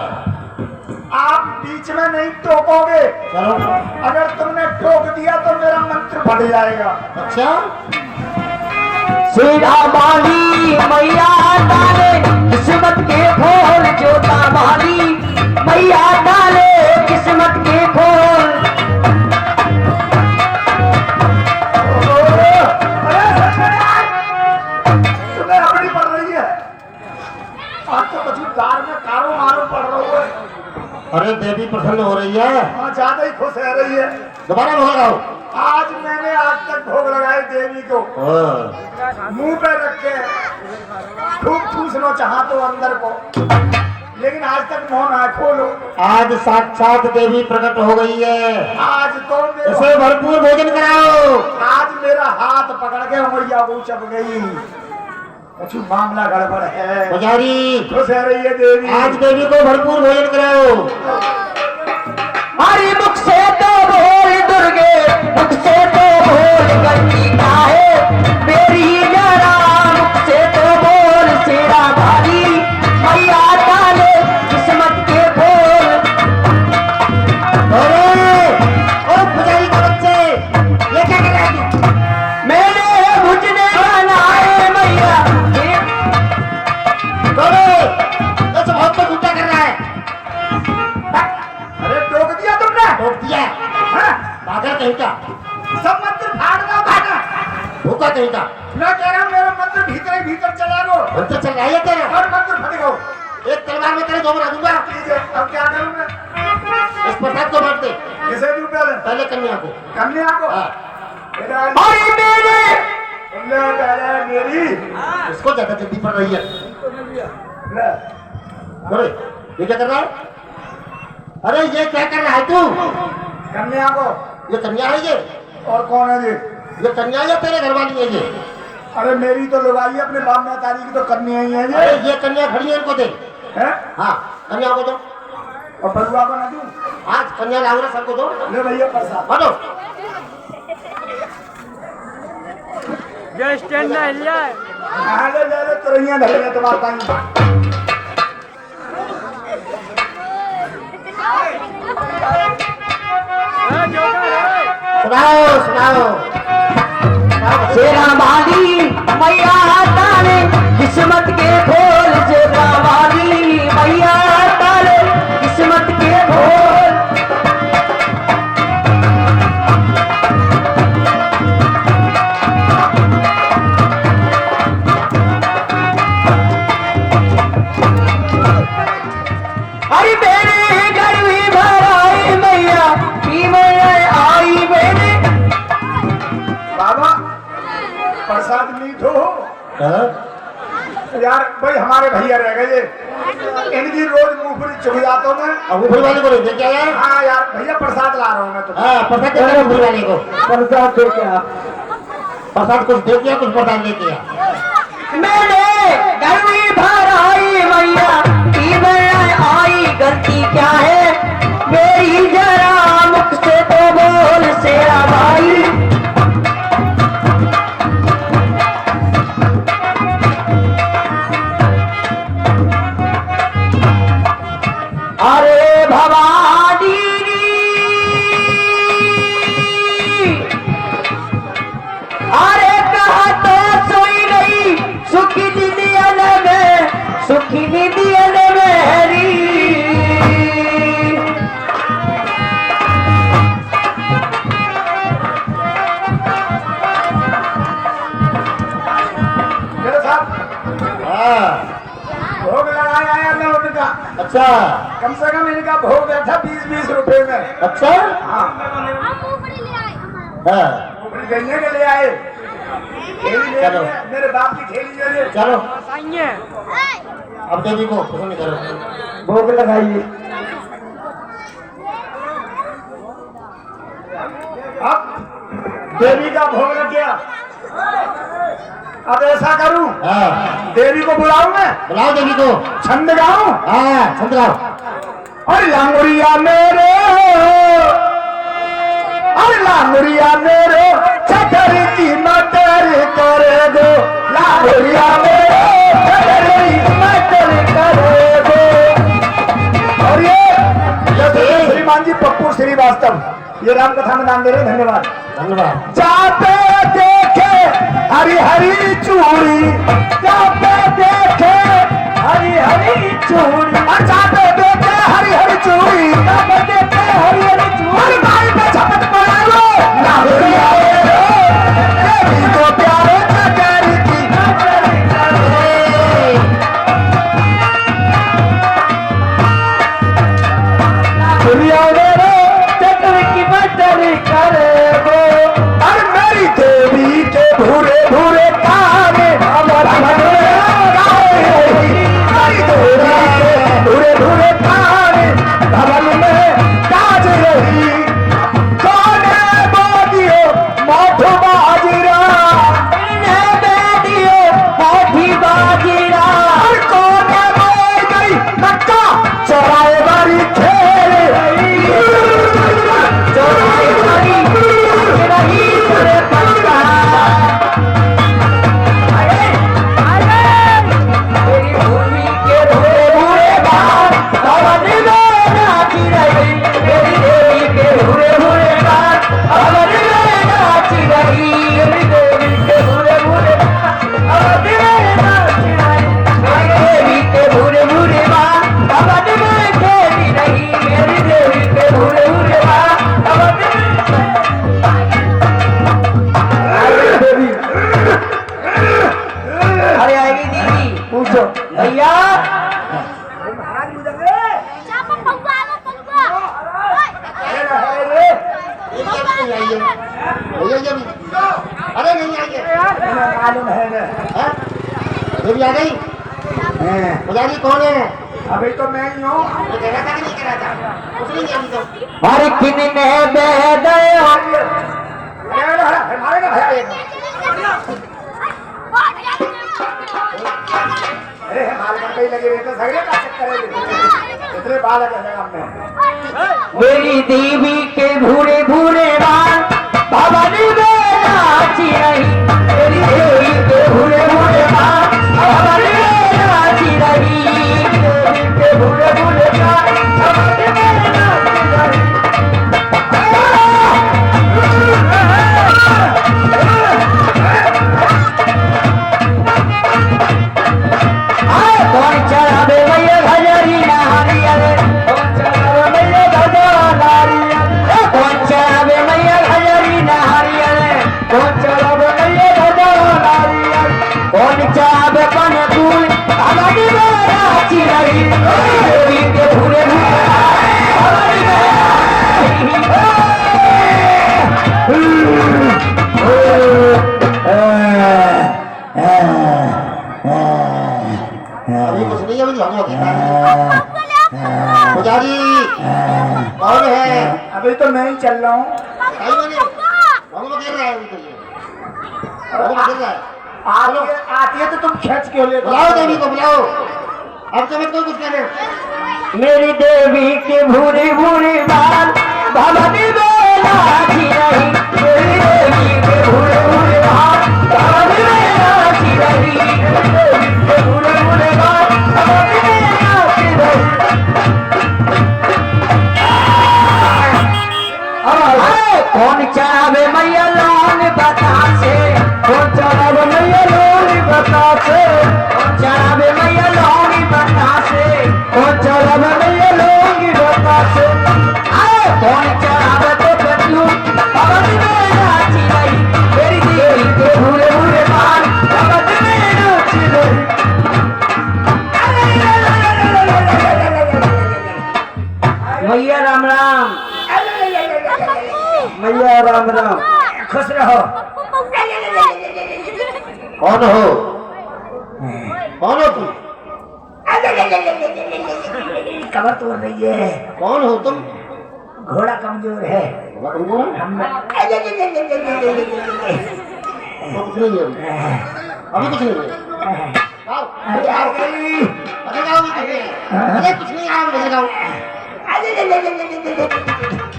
आप बीच में नहीं टोकोगे। चलो। अगर तुमने टोक दिया तो मेरा मंत्र फट जाएगा। अच्छा शेरा बाली मैया ताले किस्मत के खोल, जोता बाली मैया ताले किस्मत के खोल। तुम्हें अपनी पड़ रही है, आज तो कुछ कार में कारो मारो पड़ रहा है। अरे देवी प्रसन्न हो रही है। हाँ ज्यादा ही खुश रह रही है। दोबारा भोग लगाओ। आज मैंने आज तक भोग लगाए देवी को, मुंह पे रख के खूब पूछना चाहा तो अंदर को, लेकिन आज तक मौन है। खोलो, आज साक्षात देवी प्रकट हो गई है। आज तो इसे भरपूर भोजन कराओ। आज मेरा हाथ पकड़ के उंगलियां उचक गई। कुछ मामला गड़बड़ है। पुजारी खुश रह रही है देवी। आज देवी को भरपूर भोजन कराओ। हरी मुख से तो बोल दुर्गे, मुख से तो बोल गंगी काहे मेरी जरा, मुख से तो बोल शेरा बाली मैया ताले किस्मत के खोल। अरे ओ पुजारी के बच्चे, ये क्या कर रहे हैं तुम? मैंने भुजने बनाए मैया तो का कहीं का? मैं कह रहा हूँ मेरा मंत्र भीतर ही भीतर चला गो मंत्र चल रहा है तेरा? और मंत्र फट गो। एक तलवार में तेरे दो बना दूंगा। कीजिए, अब क्या करूँ मैं? इस प्रसाद को बांट दे। किसे दूँ पहले? पहले कन्या को। कन्या को? हाँ। अरे मेरी मेरी इसको ज्यादा जल्दी पड़ रही है। ले। अरे ये क्या कर रहा है? अरे ये क्या कर रहा है तू? कन्या को। ये कन्या है ये? और कौन है जी? ये कन्या या तेरे घर वाली है ये? अरे मेरी तो लुगाई है, अपने बाप में तारी की तो कन्या ही है अरे जी। ये कन्या खड़ी है, इनको दे। हैं? हाँ कन्या को दो। और बलुआ को ना दूँ? आज कन्या लाऊंगा सबको दो। ले भैया प्रसाद। बढ़ो। जो स्टैंड ना हिल जाए। हाँ, ले तुरैया धरेगा तुम्हारे पानी। सुनाओ सुनाओ। शेरा वाली मैया ताले किस्मत के खोल, शेरा वाली मैया ताले किस्मत के खोल। अरे मेरे घर भी भर आई मैया की मैया आई मेरे। बाबा प्रसाद मीठ हो हाँ? यार भाई, हमारे भैया रह गए इनकी रोज मुंगफली चुग जाता हूँ मैं। अब ऊपर वाले को नहीं दे क्या है? हाँ यार भैया प्रसाद ला रहा हूँ मैं तो। हाँ प्रसाद दे दिया ऊपर वाले को। प्रसाद दे क्या? प्रसाद कुछ दे दिया, कुछ प्रसाद दे दिया। मैंने घर में भर आई मैया की मैया आई, गलती क्या है मेरी जरा मुख से तो बोल शेरा भाई। अरे भवानी अरे कहा तो सोई गई सुखी निधियन में, सुखी निधियन मेरी। मेरे साथ हाँ भोग लगाया आया मैं उनका। अच्छा कम से कम इनका भोग बैठा 20-20 रुपए में। अच्छा। हाँ हाँ गन्ने के ले आए। थैली ले चलो। लिए, मेरे बाप की थैली ले लिए। चलो अब देवी को कुछ नहीं करो। भोग लगाइए। अब देवी का भोग लग गया। अब ऐसा करूं, हाँ देवी को बुलाऊं मैं, बुलाओ देवी को। छंद गाऊं। हाँ छंद गाओ। और लांगुरिया मेरे, और लांगुरिया मेरे छतर की मटर करे दो। लांगुरिया मेरे छतर की मटर करे दो। और ये श्रीमान जी पप्पू श्रीवास्तव, ये राम कथा में नाम दे रहे। धन्यवाद धन्यवाद। जाते देखे हरी हरी चूड़ी, जाते देखे हरी हरी चूड़ी, और जाते देखे हरी हरी चूड़ी, जाते देखे हरी हरी चूड़ी, और भाई पे झपट पड़ा लो लांगुरिया देवी को प्यारे चकर की दुनिया मेरे चक्र की मटर करे गो। और मेरी देवी के भूरे भूरे काने मेरी देवी के भूरे भूरे काने धवल में काज रही। कौन है बोलियो भैया महाराज मुझे अरे नहीं आएंगे मालूम है ना ये भी आ गई पुजारी कौन है अभी तो मैं ही हूँ कह रहा था कि नहीं कह रहा था कुछ नहीं अभी तो हर किन्ने बेदे अरे माल का कहीं लगे रहते सगरे का चक्कर है इतने बालक है हमने मेरी देवी के भूरे भूरे बाल भवानी में नाची रही मेरी देवी के भूरे भूरे बाल भवानी में नाची रही देवी के भूरे भूरे बाल भवानी में नाची रही कौन चढ़ावे भैया भजरी नारियल कौन चढ़ावे भैया भजरा नारियल कौन चढ़ावे भैया भजरी नारियल कौन चढ़ावे भैया भजरा नारियल कौन चढ़ावे पन फूल हमारी नाची रही देवी के भूरे अभी कुछ नहीं अभी हम लोग पुजारी कौन है अभी तो मैं ही चल रहा हूँ भाई मैंने हम लोग गिर रहा है अभी तो ये हम लोग गिर रहा है आती है तो तुम खींच के ले बुलाओ देवी को बुलाओ अब तो मत कोई कुछ कहने मेरी देवी के भूरे भूरे बाल भवानी में नाची रही मेरी देवी के भूरे भूरे बाल भवानी में नाची रही मेरी देवी के भूरे भूरे बाल भवानी में नाची रही अरे कौन चढ़ावे मैया लोन बतासे कौन चढ़ावे मैया लोन बतासे कौन चढ़ावे मैया लोन बतासे कौन चढ़ावे मैया लोन बतासे अरे कौन चढ़ावे तो बदलू भवानी में नाची रही मेरी देवी के भूरे भूरे बाल भवानी में नाची रही मैया राम राम मैया राम राम खुश रहो कौन हो तुम कमर तोड़ रही है कौन हो तुम घोड़ा कमजोर है हम कुछ नहीं है अभी कुछ नहीं है आओ अरे आ गई अरे आओ अरे कुछ नहीं आओ मुझे आओ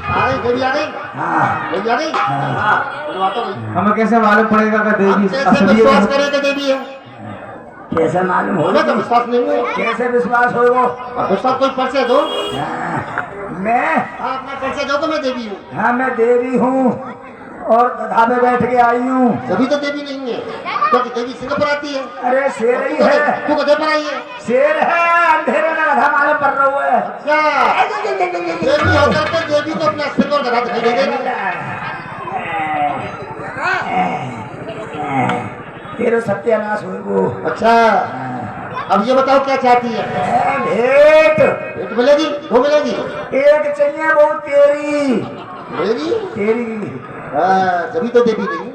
आ गई देवी आ गई हाँ देवी आ गई हाँ बुलवा तो गई हमें कैसे मालूम पड़ेगा कि देवी कैसे असली विश्वास है? करें कि देवी है कैसे मालूम होगा तो होगा विश्वास नहीं है कैसे विश्वास होगा अब विश्वास कोई परिचय दो मैं हाँ अपना परिचय दो तो मैं देवी हूँ हाँ मैं देवी हूँ और गधा में बैठ के आई हूँ तभी तो देवी नहीं है क्योंकि देवी सिंह पर आती है अरे शेर ही है तू गधे पर आई है शेर है अंधेरे में गधा मालूम पड़ रहा है अच्छा देवी होकर के देवी को अपना सिंह और गधा दिखाई दे देगा तेरे सत्यानाश हुई वो अच्छा अब ये बताओ क्या चाहती है भेंट एक मिलेगी दो मिलेगी एक चाहिए वो तेरी मिलेगी तेरी हाँ जभी तो देवी नहीं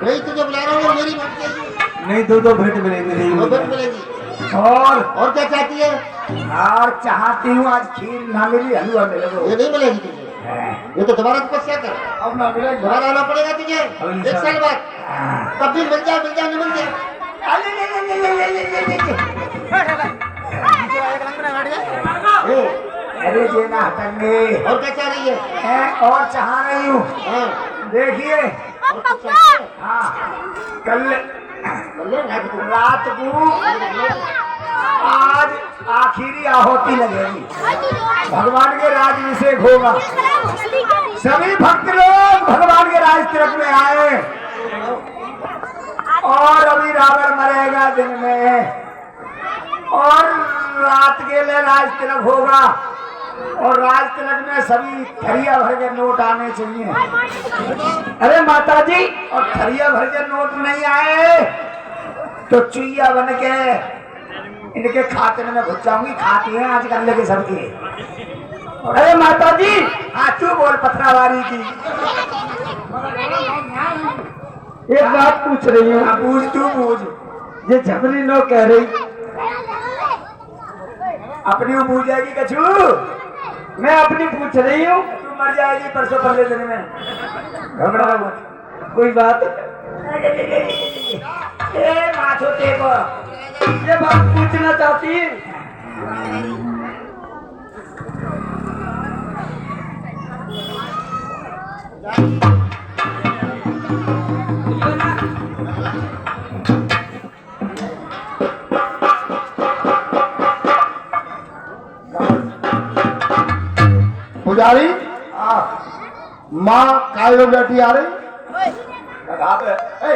यही तुझे बुला रहा हूँ मेरी बात कही नहीं दो भेंट मिलेगी दो बात मिलेगी और क्या चाहती है और चाहती हूँ आज खीर ना मिली हलवा मिले ये नहीं मिलेगी तुझे ये तो दोबारा तपस्या कर अब ना मिले दोबारा आना पड़ेगा तुझे एक साल बाद तब भी मिल जाए नहीं मिल जाए अरे जे ना हटेंगे और क्या चाह रही है और चाह रही हूँ हाँ देखिए और क्या चाहती है? हाँ कल बोलो, रात को। रात को आज आखिरी आहुति लगेगी भगवान के राजाभिषेक होगा सभी भक्त लोग भगवान के राज तिलक में आए और अभी रावण मरेगा दिन में और रात के लिए राज तिलक होगा और राज तिलक में सभी थरिया भर के नोट आने चाहिए। अरे माता जी और थरिया भर के नोट नहीं आए तो चुईया बन के इनके खाते में घुस जाऊंगी। खाती हैं आजकल लेके सबके। अरे माता जी, हाँ तू बोल पथरावारी की। एक बात पूछ रही हूँ। हाँ, पूछ तू पूछ। ये झबरी नो कह रही, अपनी वो पूछ जाएगी कछू। मैं अपनी पूछ रही हूँ। तू मर जाएगी परसों पहले दिन में। घबरा मत। कोई बात, ए माथो टेको। ये बात पूछना चाहती है। पुजारी माँ कायो बेटी आ रही कहा पे? ए,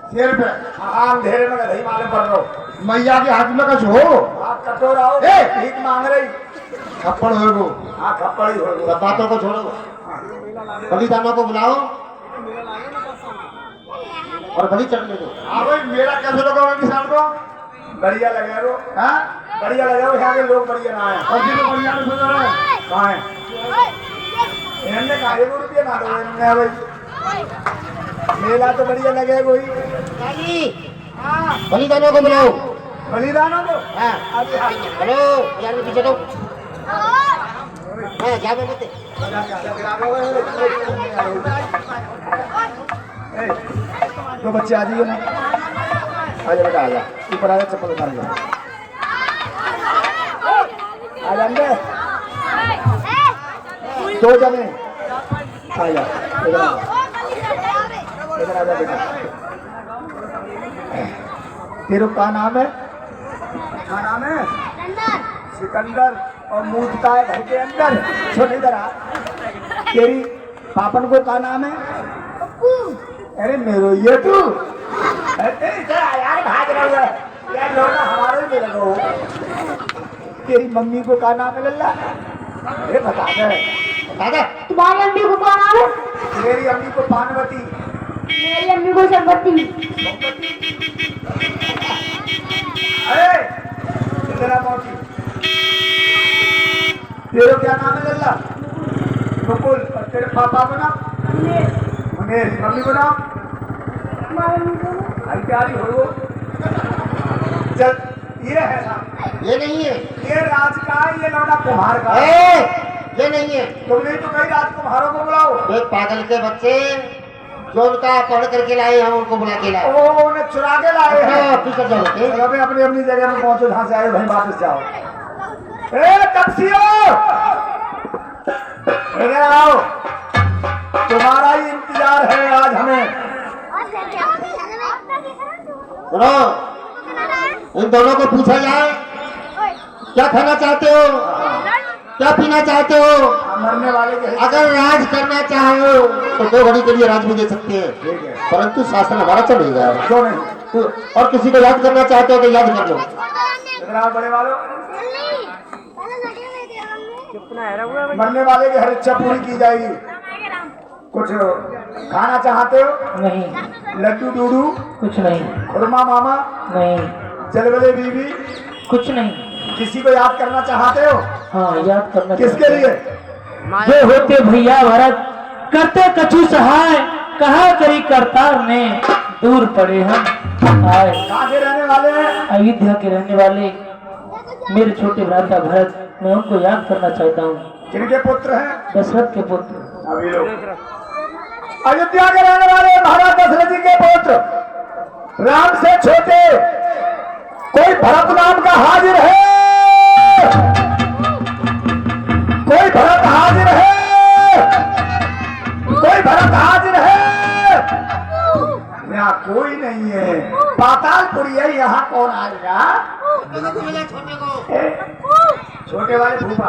शेर पे हाँ अंधेरे में गधई मालूम पड़ रहा हो। मैया के हाथ में कुछ हो आप कटोरा हो। ए! भीख मांग रही। थप्पड़ हो गो। हाँ खप्पड़ी हो गई। सब बातों को छोड़ो, बलिदानों को बुलाओ और बलि चढ़ने दो। हाँ भाई मेरा कैसे लोग किसान को बढ़िया लगे वो। हाँ बढ़िया लगे वो। यहाँ के लोग बढ़िया ना आए। और जिनको बढ़िया में सुन रहे हो कहाँ है? इन्होंने कहा ₹1 ना दो इन्होंने भाई। मेला तो बढ़िया लगे कोई। बलिदानों को बुलाओ। बलिदानों को। हाँ अभी हाँ। हेलो यार पीछे दो। हाँ क्या बोलते ए, दो बच्चे आ जाइए ना। आजा बेटा आजा। ऊपर आजा चप्पल उतार ले। आ जाएंगे दो जने। आजा इधर आजा। इधर आजा बेटा। तेरे का नाम है? क्या नाम है? सिकंदर। और मूर्ता है घर के अंदर। सुन इधर आ। तेरी पापन को का नाम है? अरे मेरो ये तू। अरे इधर आ यार, भाग रहा है यार। लोग हमारे भी लगो। तेरी मम्मी को का नाम है लल्ला? अरे बता दे। तुम्हारी अम्मी को कौन नाम है? मेरी अम्मी को पानवती। मेरी अम्मी को संपत्ति। अरे इधर आ मौसी। तेरे क्या नाम है लल्ला? मुकुल। और तेरे पापा को नाम? मुनेर। मम्मी को नाम? हरियाली हो वो। चल ये है नाम। ये नहीं है, ये राज का है, ये लौटा कुम्हार का है। ये नहीं है। तुमने तो कही राजकुमारों को बुलाओ। एक पागल के बच्चे जो उनका पढ़ करके लाए हैं उनको बुला के लाए। ओ उन्हें चुरा के लाए हैं। पीछे जाओ के। अबे अपनी अपनी जगह में पहुंचो। जहां से आए भाई वापस जाओ। ए टक्सियो इधर आओ। तुम्हारा ही इंतजार है आज हमें। सुनो, इन दोनों को पूछा जाए क्या खाना चाहते हो, क्या पीना चाहते हो। मरने वाले के अगर राज करना चाहो तो 2 घड़ी के लिए राज भी दे सकते हैं, ठीक है। परंतु शासन हमारा चलेगा। क्यों नहीं? और किसी को याद करना चाहते हो तो याद कर लो। इधर आओ बड़े वालों। मरने वाले की हर इच्छा पूरी की जाएगी। कुछ खाना चाहते हो? नहीं, लड्डू डूडू? कुछ नहीं, खुरमा मामा? नहीं, चलबले बीबी? कुछ नहीं। किसी को याद करना चाहते हो? हाँ याद करना। किसके लिए? जो होते भैया भरत, करते कछु सहाय, कहा करी करतार ने, दूर पड़े हम आए। कहाँ के रहने वाले हैं? अयोध्या के रहने वाले मेरे छोटे भ्राता भरत, मैं उनको याद करना चाहता हूँ। किनके पुत्र हैं? दशरथ के पुत्र। अभी लोग अयोध्या के रहने वाले महाराज दशरथ जी के पुत्र, राम से छोटे कोई भरत नाम का हाजिर है? कोई भरत हाजिर है? कोई भरत हाजिर है? यहाँ कोई नहीं है। पातालपुरी है। यहाँ कौन आएगा? छोटे वाले भूपा।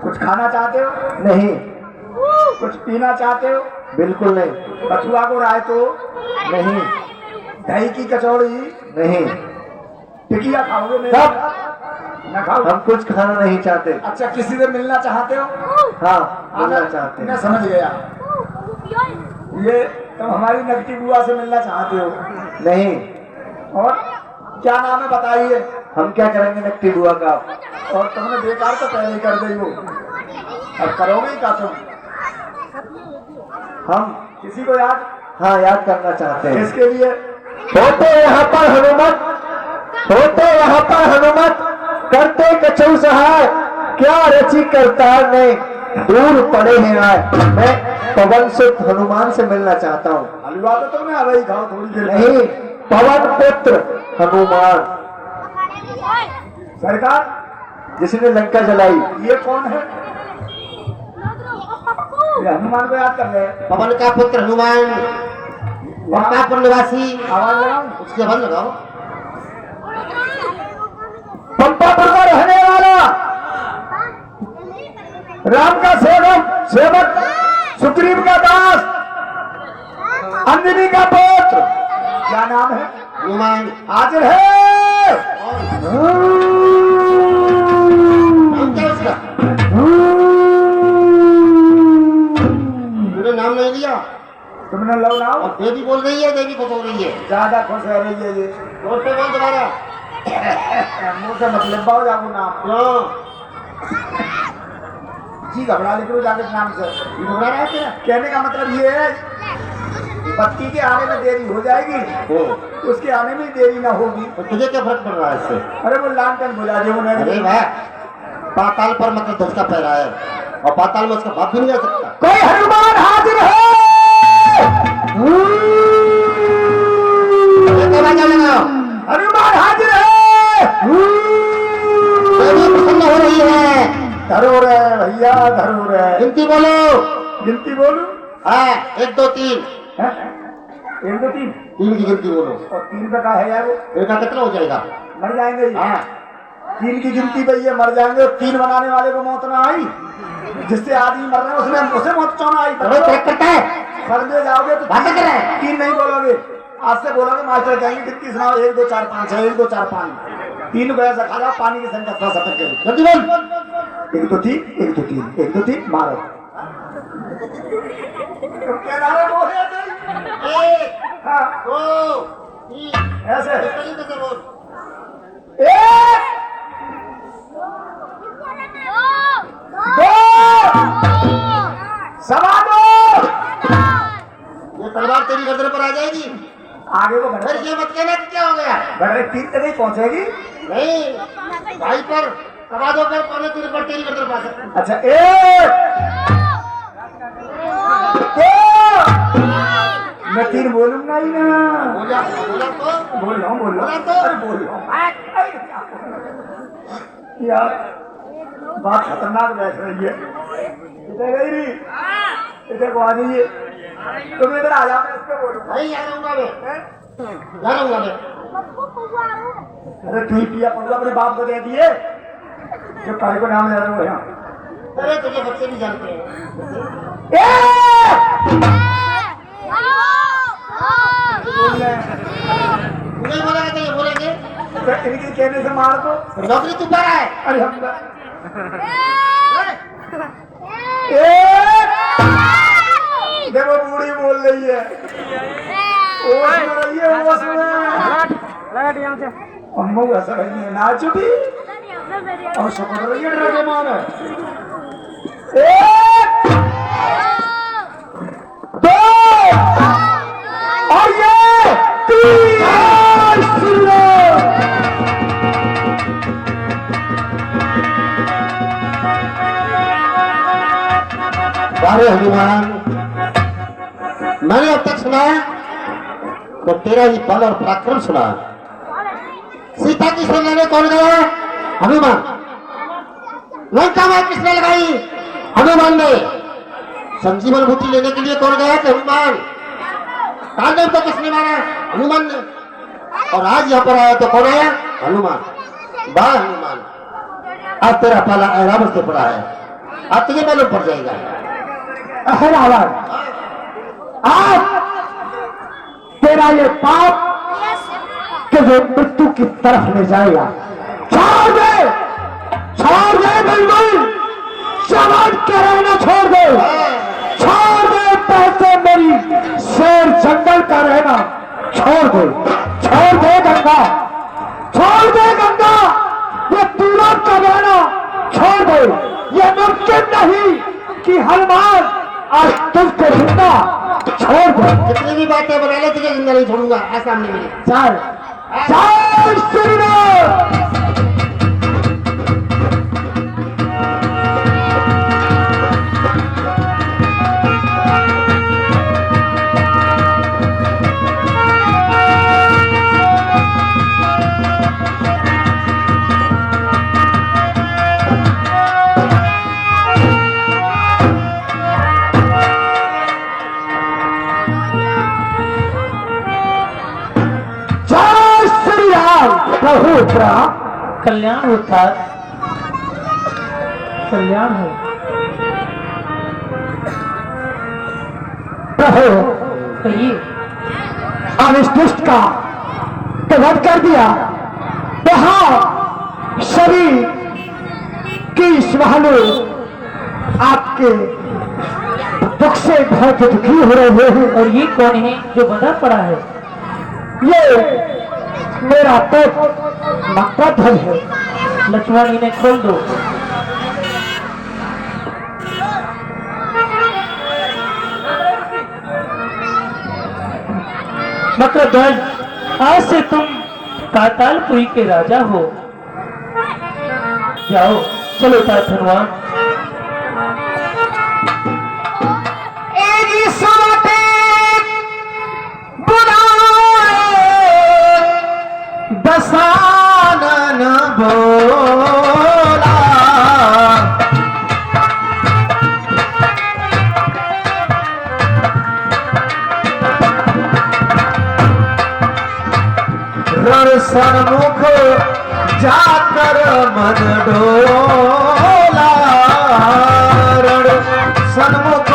कुछ खाना चाहते हो? नहीं, कुछ पीना चाहते हो? बिल्कुल नहीं। बथुआ को राय तो? नहीं, दही की कचौड़ी? नहीं। टिकिया खाओगे मेरे सब। साथ? ना खाओ। हम कुछ खाना नहीं चाहते। अच्छा, किसी से मिलना चाहते हो? हाँ, मिलना चाहते मैं हैं। समझ गया, ये तुम हमारी नकटी बुआ से मिलना चाहते हो। नहीं, और क्या नाम है बताइए? हम क्या करेंगे नकटी बुआ का? और तुमने बेकार तो पहले ही कर दी हो, अब करोगे ही का तुम? हम किसी को याद? हाँ याद करना चाहते हैं। किसके लिए? होते यहाँ पर हनुमत, होते यहाँ पर हनुमत, करते कछू सहाय, क्या रची करतार ने, दूर पड़े हैं आए। मैं पवन सुत हनुमान से मिलना चाहता हूँ। हलवा तो तुमने अब ही खाओ थोड़ी देर में। नहीं, पवन पुत्र हनुमान, सरकार जिसने लंका जलाई। ये कौन है? ये हनुमान को याद कर रहे हैं। पवन का पुत्र हनुमान, पंपापुर निवासी। आवाज लगाओ। उसकी आवाज लगाओ। पंपापुर का रहने वाला, राम का सेवक, सुग्रीव का दास, अंजनी का पुत्र, क्या नाम है? हनुमान। हाजिर है। नाम क्या है उसका? तूने नाम नहीं लिया तुमने लो नाओ। और देवी बोल रही है, देवी को बोल रही है। ज्यादा खुश रह रही है ये। जोर से बोल दोबारा। मुंह से मतलब बाओ जाओ नाम। क्यों जी घबरा लेकर जाके नाम से घबरा रहा है तेरा? कहने का मतलब ये है, पति के आने में देरी हो जाएगी, उसके आने में देरी ना होगी। तो तुझे क्या फर्क पड़ रहा है इससे? अरे वो लालटेन बुझा दे अरे उन्हें। वाह, पाताल पर मतलब ध्वज का पैरा है और पाताल में उसका बाप भी नहीं जा सकता। कोई हनुमान हाजिर है। हनुमान हाजिर है। देवी प्रसन्न हो रही है। धरो रे भैया, धरो रे। गिनती बोलो। गिनती बोलू? हाँ, 1 2 3। हैं? 1 2 3 3 की गिनती बोलो। और 3 का है यार, वो एक का कितना हो जाएगा? मर जाएंगे ये। हाँ, 3 की गिनती पे ये मर जाएंगे। 3 बनाने वाले को मौत ना आई, जिससे आदमी मर रहे हैं उसमें उसे मौत क्यों ना आई? तुम्हें ट्रैक करता है। फर्दे जाओगे तो बातें कर रहे हैं। 3 नहीं बोलोगे, आज से बोलोगे मास्टर कहेंगे कितनी सुनाओ? 1 2 4 5 6, 1 2 4 5। 3 को ऐसा खा जाओ, पानी की संख्या थोड़ा सतर्क करो। जल्दी बोल। 1 2 3 1 2 3 1 2 3 मारो। तुम कह रहे हो है नहीं? 1 हाँ 2 3 ऐसे इस तरीके से बोल। 1 2 सवा 2। ये तलवार तेरी गर्दन पर आ जाएगी। आगे को फिर बढ़े, ये मत कहना कि क्या हो गया। बढ़े 3 तक नहीं पहुंचेगी। नहीं, भाई पर सवा 2 पर पौने 3 पर तेरी गर्दन पर आ सकती है। अच्छा 1 2 मैं 3 बोलूंगा ही ना। बोला तो बोल रहा हूँ बोला तो। अरे बोल रहा हूँ यार, बात खतरनाक बैठ रही है। इधर गई नहीं, इधर को आ जाइए। तुम इधर आ जाओ, मैं इस पे बोलूँ। नहीं आ रहूंगा मैं, जा रहूंगा मैं। अरे तू ही पिया पड़ूगा, अपने बाप को दे दिए जो काय को नाम ले रहे हो यहाँ। अरे तुझे बच्चे भी जानते हैं। बोल रहे हैं, नहीं बोलेगा तो ये बोलेंगे तो इनके कहने से मार दो। नौकरी तू पर है। अरे हम देखो बूढ़ी बोल रही है, ओस में रही है, ओस में। अम्मू ऐसा रही है, ना चुपी और शुक्र रही है डर के मारे। 1 2 और ये 3। सुन लो। अरे हनुमान, मैंने अब तक सुना तो तेरा ही बल और पराक्रम सुना। सीता की सेना में कौन गया? हनुमान। लंका में किसने लगाई? हनुमान ने। संजीवन बूटी लेने के लिए कौन गया? हनुमान। तांडव तो किसने मारा? हनुमान ने। और आज यहाँ पर आया तो कौन आया? हनुमान। वाह हनुमान, अब तेरा पाला ऐरावत से पड़ा है, अब तुझे मालूम पड़ जाएगा। अहरावत, आज तेरा ये पाप तुझे मृत्यु की तरफ ले जाएगा। छोड़ दे छोड़ दे बिल्कुल, चमन के रहना छोड़ दे, छोड़ दे पैसे मेरी शेर जंगल का रहना छोड़ दे, छोड़ दे गंगा, छोड़ दे गंगा, ये तूरत का रहना छोड़ दे। ये मुमकिन नहीं कि हनुमान आज तुझको जिंदा छोड़ दे। जितनी भी बातें बना ले तुझे जिंदा नहीं छोड़ूंगा। आ सामने मेरे। चल जय श्री राम। प्रभु उत्तरा कल्याण होता, कल्याण हो। प्रभु कहिए। अब इस दुष्ट का तो वध कर दिया, वहां शरीर की स्वालू आपके दुख से बहुत दुखी हो रहे हैं। और ये कौन है जो बंधा पड़ा है? ये मेरा तो नक्काधन है। लक्ष्मण इन्हें खोल दो। नक्काधन, आज से तुम पातालपुरी के राजा हो। जाओ, चलो तात हनुमान। दसानन बोला रण सन्मुख जाकर मन डोला, रण सन्मुख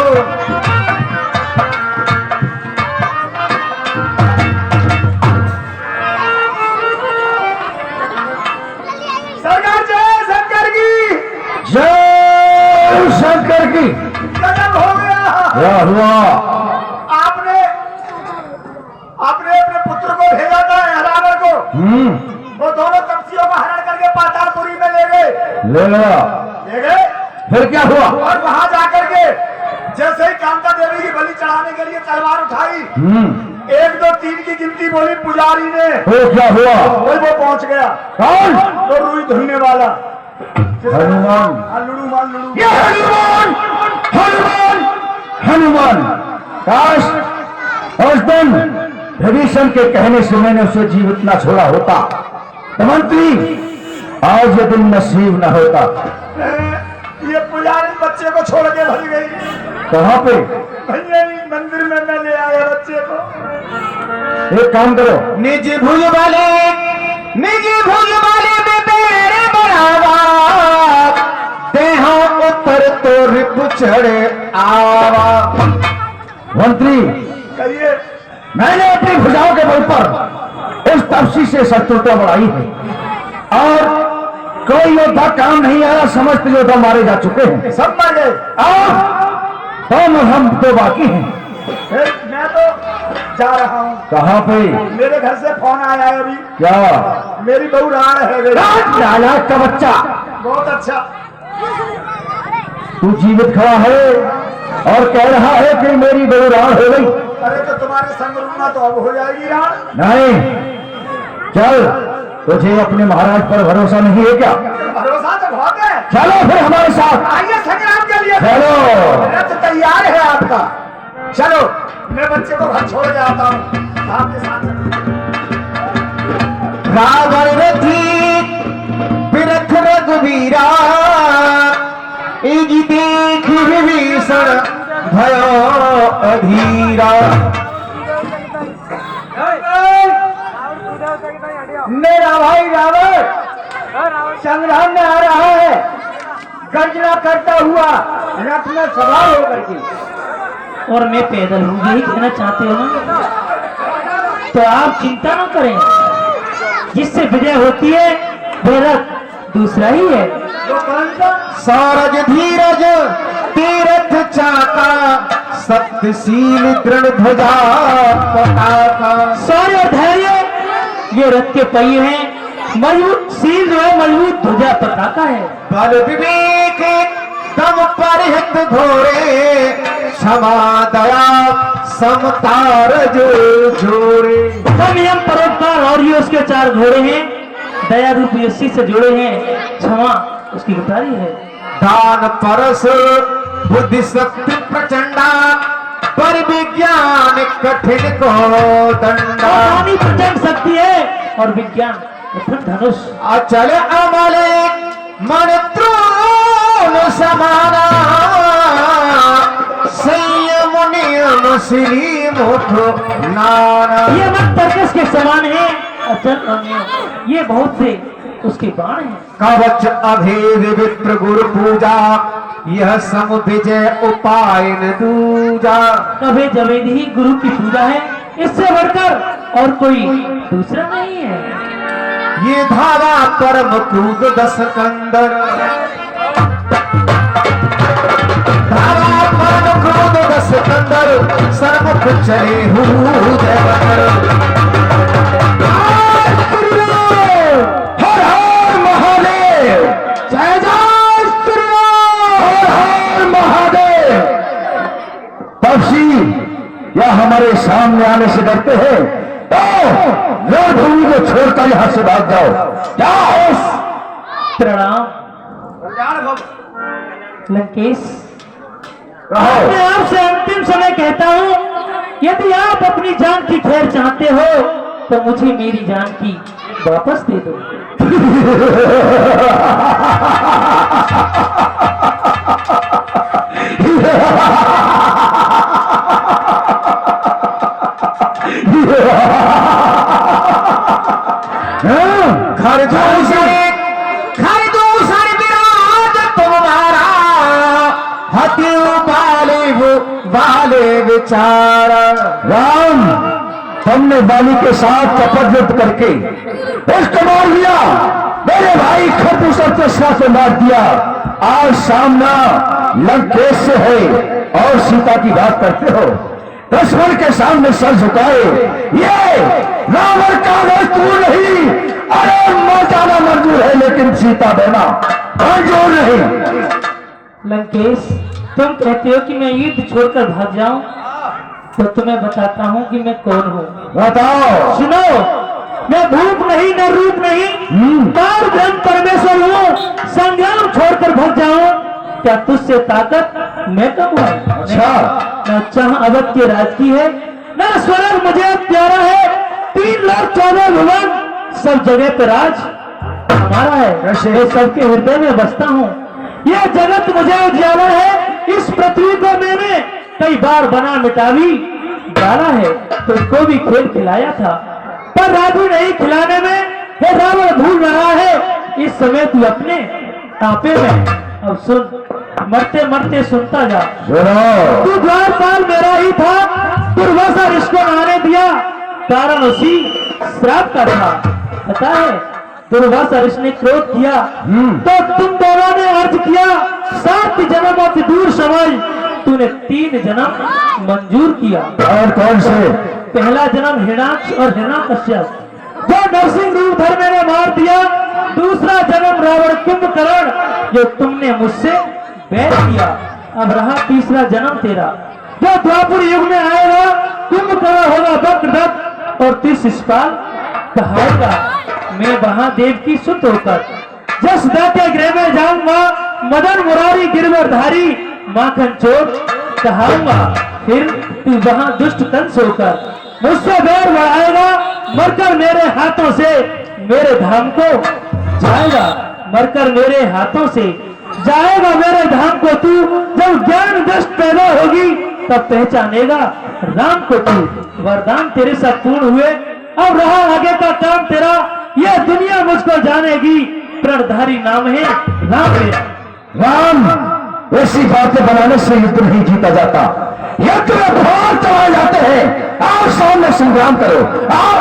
जय शंकर की। गजब हो गया। वाह वाह। आपने अपने पुत्र को भेजा था हरावर को, वो दोनों तपस्वियों का हरण करके पातालपुरी में ले गए। ले गए। फिर क्या हुआ? और वहां जाकर के जैसे ही कांता देवी की बलि चढ़ाने के लिए तलवार उठाई, 1 2 3 की गिनती बोली पुजारी ने, वो क्या हुआ? वही वो पहुंच गया। कौन? तो रुई धुलने वाला हनुमान। लुड़ू। ये हनुमान, हनुमान, हनुमान। काश उस दिन विभीषण के कहने से मैंने उसे जीवित न छोड़ा होता, तो मंत्री आज ये दिन नसीब न होता। ये पुजारी बच्चे को छोड़ के भरी गई। कहाँ पे? भैया मंदिर में मैं ले आया बच्चे को। एक काम करो, निज भुज वाले में तेरे बढ़ावा, देहा उत्तर तो रिप चढ़े आवा। मंत्री कहिए। मैंने अपनी भुजाओं के बल पर उस तपसी से शत्रुता बढ़ाई है, और कोई योद्धा काम नहीं आया, समस्त योद्धा मारे जा चुके हैं, सब मर गए। तुम हम तो बाकी हैं। मैं तो जा रहा हूँ। कहाँ पे? मेरे घर से फोन आया है अभी। क्या? मेरी बहू राण है। नालायक का बच्चा, बहुत अच्छा। तू जीवित खड़ा है और कह रहा है कि मेरी बहू राण हो गई। अरे तो तुम्हारे संग रहूंगा तो अब हो जाएगी राण। नहीं, चल, तुझे अपने महाराज पर भरोसा नहीं है क्या? भरोसा तो बहुत है। चलो फिर हमारे साथ, आइए संग्राम के लिए। चलो। रथ तैयार है आपका, चलो। मैं बच्चे को घर छोड़ के आता हूँ, आपके साथ रावण रथी बिरथ रघुवीरा, इजी देख विभीषण भयो अधीरा। मेरा भाई रावण संग्राम में आ रहा है, गर्जना करता हुआ रथ में सवार होकर के। और मैं पैदल हूँ, यही कहना चाहते हो ना? तो आप चिंता न करें, जिससे विजय होती है वह रथ दूसरा ही है। वो कौन सा? सारज धीरज तीरथ चाका सत्यशील दृढ़ ध्वजा पताका। शौर्य धैर्य ये रथ के पहिए हैं, मजबूत शील जो है मजबूत ध्वजा पताका है। बल विवेक दम परिहित घोरे क्षमा दया समतार जो जोड़े। संयम परोपकार और ये उसके 4 घोड़े हैं, दया रूप यशी से जुड़े हैं, क्षमा उसकी गिटारी है। दान परस बुद्धि शक्ति प्रचंडा पर विज्ञान कठिन को दंडा। वाणी प्रचंड शक्ति है और विज्ञान कठिन धनुष। अचल अमल मन त्रोण समाना संयम नियम श्री मुठ नाना। ये मत तर्कस के समान है, अचल अन्य ये बहुत से उसके बाण हैं। कवच अभेद विप्र गुरु पूजा यह समुद्विजय उपाय न दूजा। कभी जवेद ही गुरु की पूजा है, इससे बढ़कर और कोई दूसरा नहीं है। ये धावा परम क्रूद दस कंदर। धावा परम क्रूद दस कंदर सर्वमुख चले हूँ हर हर महादेव, जय जय श्री हर हर महादेव। तपसी या हमारे सामने आने से डरते हैं तो रणभूमि को छोड़कर यहाँ से भाग जाओ। जाओ। प्रणाम कल्याण भव। लंकेश, रहो। मैं आपसे अंतिम समय कहता हूँ, यदि आप अपनी जान की खैर चाहते हो तो मुझे मेरी जान की वापस दे दो। घर दूसरे विराज तुम्हारा हति बाले विचारा। राम, हमने बाली के साथ कपट युद्ध करके उसको मार दिया, मेरे भाई खरदूषण के साथ से मार दिया। आज सामना लंकेश से है और सीता की बात करते हो। दुश्मन के सामने सर झुकाए, ये रावण का मजदूर नहीं। अरे मर जाना मंजूर है लेकिन सीता देना मंजूर नहीं। लंकेश, तुम कहते हो कि मैं युद्ध छोड़कर भाग जाऊं, तो तुम्हें बताता हूं कि मैं कौन हूं। बताओ। सुनो, मैं भूप नहीं न रूप नहीं, काल ब्रह्म परमेश्वर हूँ। संग्राम छोड़कर भाग जाऊं, क्या तुझसे ताकत मैं कब हूं? अच्छा। न चाह अवध के राज की है, न स्वर्ग मुझे प्यारा है। 3 लाख 14 भुवन सब जगह पे राज हमारा है। कैसे? मैं सबके हृदय में बसता हूँ। यह जगत मुझे उजाला है, इस पृथ्वी को मैंने कई बार बना मिटावी डाला है। तुझको भी खेल खिलाया था पर राजू नहीं खिलाने में। हे रावण भूल रहा है इस समय तू अपने आपे में। अब सुन, मरते मरते सुनता जा। सुनो। तू द्वारपाल मेरा ही था, दुर्वासा ऋषि को आने दिया, कारण उसी श्राप का था। पता है, दुर्वासा ऋषि ने क्रोध किया तो तुम दोनों ने अर्ज किया 7 जन्मों की दूर समझ तूने 3 जन्म मंजूर किया। और कौन से? पहला जन्म हिरणाक्ष और हिरण्याकश्यप जो नरसिंह रूप धर मैंने मार दिया। दूसरा जन्म रावण कुंभकर्ण जो तुमने मुझसे बैर किया। अब रहा तीसरा जन्म तेरा जो द्वापर युग में आएगा। कुंभकर्ण होगा वक्रदत्त और 30 शिशुपाल कहाएगा। मैं महादेव की सुत होकर जसदा के गृह में जाऊंगा। मदन मुरारी गिरवरधारी माखन चोर कहाऊंगा। फिर तू वहां दुष्ट कंस होकर मुझसे बैर बढ़ाएगा। मरकर मेरे हाथों से मेरे धाम को जाएगा। मरकर मेरे हाथों से जाएगा मेरे धाम को तू। जब ज्ञान दृष्ट पैदा होगी तब पहचानेगा राम को तू। वरदान तेरे साथ पूर्ण हुए, अब रहा आगे का काम तेरा। यह दुनिया मुझको जानेगी, प्रणधारी नाम है राम मेरा। राम, ऐसी बातें बनाने से युद्ध नहीं जीता जाता। युद्ध में भाग चलाए जाते हैं। आओ सामने संग्राम करो। आओ।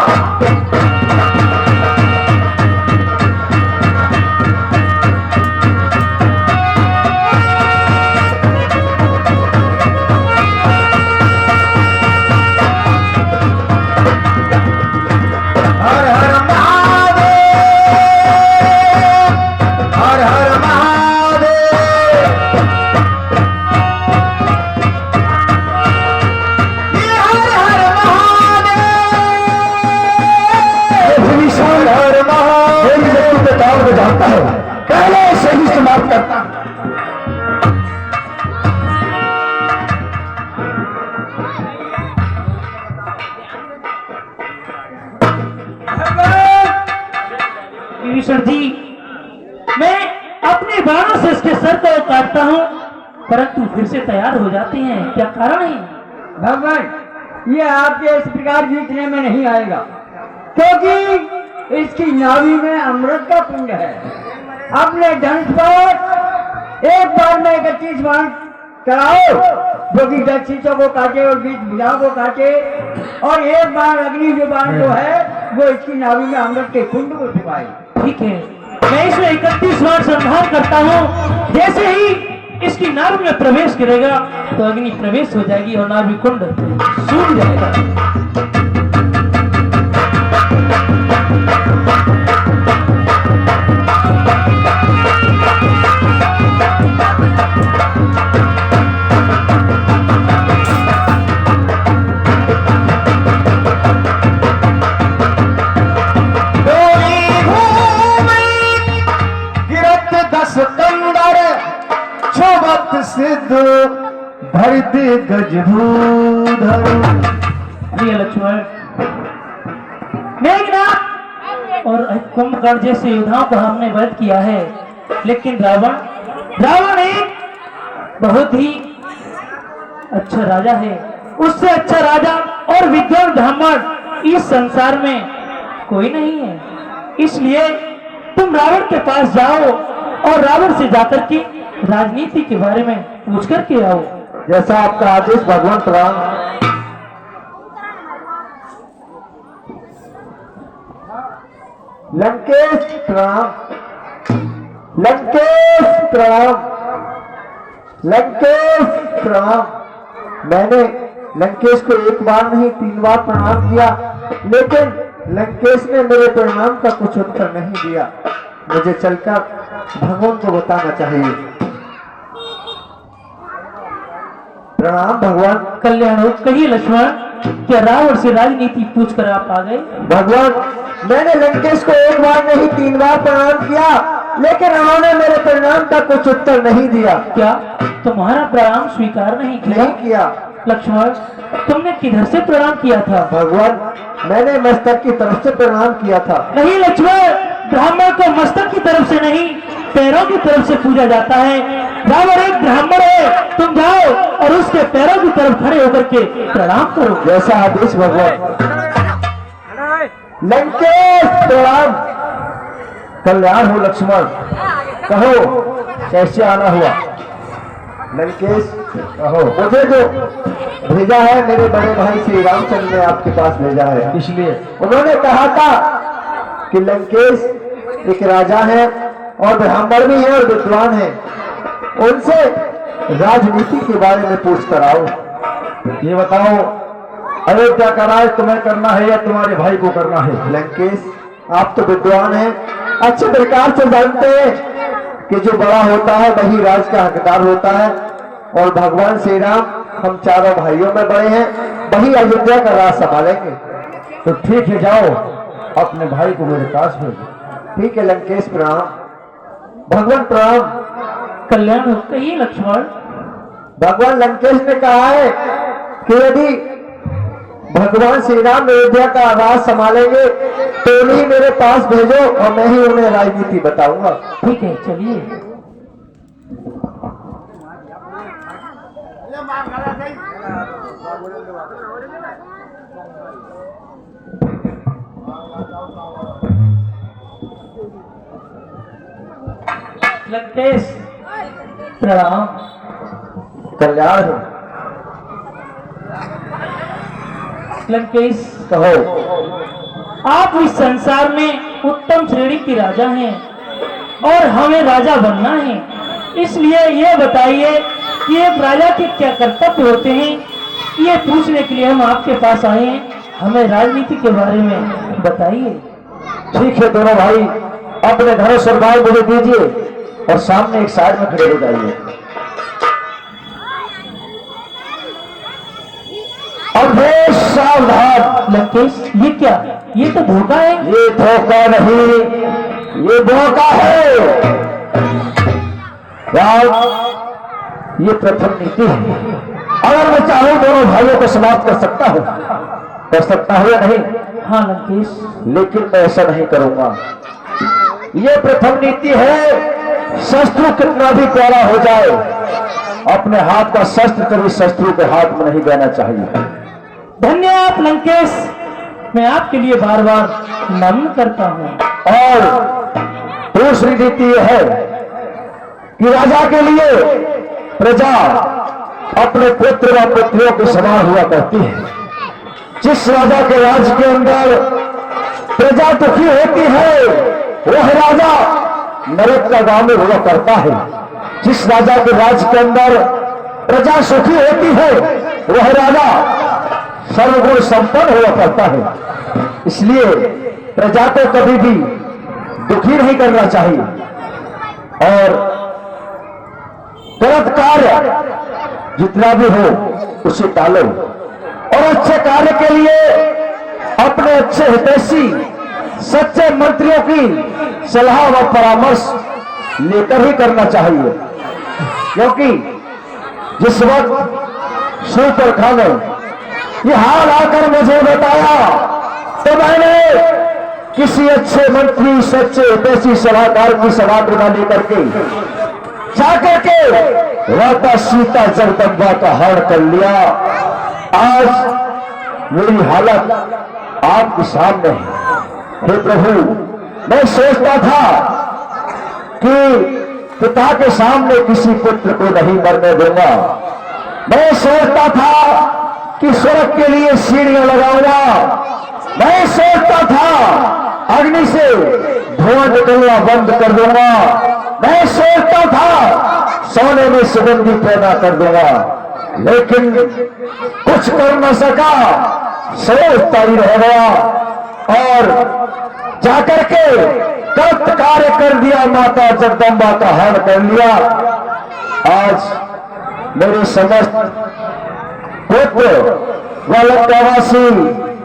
विभीषण जी, मैं अपने बाणों से इसके सर को काटता हूँ, परंतु फिर से तैयार हो जाते हैं, क्या कारण है? भगवान, ये आपके इस प्रकार जीतने में नहीं आएगा, क्योंकि इसकी नाभि में अमृत का कुंड है। अपने धनुष पर एक बार में 31 बाण चलाओ, जो कि 10 शीशों को काटे और 20 भुजाओं को काटे, और एक बार अग्नि जो बाण जो है वो इसकी नाभि में अमृत के कुंड को छुपाए। ठीक है, मैं इसमें 31 बार संहार करता हूँ। जैसे ही इसकी नाभि में प्रवेश करेगा तो अग्नि प्रवेश हो जाएगी और नाभि कुंड सूख जाएगा। सिद्ध भरते गजभूधर। प्रिय लक्ष्मण, मेघनाथ और कुंभकर्ण जैसे योद्धाओं को हमने वध किया है, लेकिन रावण एक बहुत ही अच्छा राजा है। उससे अच्छा राजा और विद्वान ब्राह्मण इस संसार में कोई नहीं है। इसलिए तुम रावण के पास जाओ और रावण से जाकर के राजनीति के बारे में पूछ करके आओ। जैसा आपका आदेश भगवान। प्रणाम। लंकेश प्रणाम, लंकेश प्रणाम, लंकेश प्रणाम। मैंने लंकेश को एक बार नहीं 3 बार प्रणाम किया, लेकिन लंकेश ने मेरे प्रणाम का कुछ उत्तर नहीं दिया। मुझे चलकर भगवान को बताना चाहिए। प्रणाम भगवान। कल्याण हो। कहिए लक्ष्मण, क्या रावण से राजनीति पूछ कर आप आ गए? भगवान, मैंने लंकेश को एक बार नहीं 3 बार प्रणाम किया, लेकिन उन्होंने मेरे प्रणाम का कुछ उत्तर नहीं दिया। क्या तुम्हारा प्रणाम स्वीकार नहीं किया? नहीं किया। लक्ष्मण, तुमने किधर से प्रणाम किया था? भगवान, मैंने मस्तक की तरफ से प्रणाम किया था। नहीं लक्ष्मण, ब्राह्मण को मस्तक की तरफ से नहीं, पैरों की तरफ से पूजा जाता है। रावण एक ब्राह्मण है, तुम जाओ और उसके पैरों की तरफ खड़े होकर के प्रणाम करो। जैसा आदेश भगवान। लंकेश प्रणाम। कल्याण हो लक्ष्मण, कहो कैसे आना हुआ? लंकेश कहो। मुझे जो भेजा है मेरे बड़े भाई श्री रामचंद्र ने आपके पास भेजा है। इसलिए उन्होंने कहा था कि लंकेश एक राजा है और ब्राह्मण भी है और विद्वान है, उनसे राजनीति के बारे में पूछ कर आओ। ये बताओ, अयोध्या का राज तुम्हें करना है या तुम्हारे भाई को करना है? लंकेश, आप तो विद्वान हैं, अच्छे प्रकार से जानते हैं कि जो बड़ा होता है वही राज का हकदार होता है, और भगवान श्री राम हम चारों भाइयों में बड़े हैं, वही अयोध्या का राज संभालेंगे। तो ठीक है, जाओ अपने भाई को मेरे पास भेजो। ठीक है लंकेश प्रणाम। भगवान प्रणाम। कल्याण हो। कहिए लक्ष्मण। भगवान लंकेश ने कहा है कि यदि भगवान श्री राम अयोध्या का राज संभालेंगे तो उन्हें मेरे पास भेजो और मैं ही उन्हें राजनीति बताऊंगा। ठीक है, चलिए। लंकेश प्रणाम। कल्याण हो। लंकेश, कहो। आप इस संसार में उत्तम श्रेणी के राजा हैं और हमें राजा बनना है, इसलिए ये बताइए कि एक राजा के क्या कर्तव्य होते हैं, ये पूछने के लिए हम आपके पास आए हैं। हमें राजनीति के बारे में बताइए। ठीक है दोनों भाई, अपने धनुष और बाण मुझे दीजिए और सामने एक साइड में खड़े हो जाइए। और सावधान। लंकेश, ये क्या? ये तो धोखा है। ये धोखा नहीं, ये धोखा है। ये प्रथम नीति है। अगर मैं चाहूं दोनों भाइयों को समाप्त कर सकता हूं, कर सकता हूं या नहीं? हाँ लंकेश, लेकिन मैं ऐसा नहीं करूंगा। ये प्रथम नीति है। शत्रु कितना भी प्यारा हो जाए, अपने हाथ का शस्त्र कभी शत्रु के हाथ में नहीं देना चाहिए। धन्य आप लंकेश, मैं आपके लिए बार बार नमन करता हूँ। और दूसरी नीति यह है कि राजा के लिए प्रजा अपने पुत्र व पुत्रियों के समान हुआ करती है। जिस राजा के राज के अंदर प्रजा दुखी होती है, वह राजा नरक का गामी हुआ करता है। जिस राजा के राज के अंदर प्रजा सुखी होती है, वह राजा सर्वगुण संपन्न हुआ करता है। इसलिए प्रजा को कभी भी दुखी नहीं करना चाहिए और गलत कार्य जितना भी हो उसे टालो और अच्छे कार्य के लिए अपने अच्छे हितैषी सच्चे मंत्रियों की सलाह व परामर्श लेकर ही करना चाहिए। क्योंकि जिस वक्त सुपरखा ने ये हाल आकर मुझे बताया तो मैंने किसी अच्छे मंत्री सच्चे हितैषी सलाहकार की सलाह बिना लेकर के जाकर के माता सीता जगदम्बा का हरण कर लिया। आज मेरी हालत आपके सामने है। हे प्रभु, मैं सोचता था कि पिता के सामने किसी पुत्र को नहीं मरने दूंगा। मैं सोचता था कि स्वर्ग के लिए सीढ़ियां लगाऊंगा। मैं सोचता था अग्नि से धुआं निकलना बंद कर दूंगा। मैं सोचता था सोने में सुगंधी पैदा कर दूंगा, लेकिन कुछ कर न सका। सोचता ही रह गया और जाकर के गलत कार्य कर दिया। माता जगदम्बा का हरण कर लिया। आज मेरे समस्त पुत्र व लंकावासी,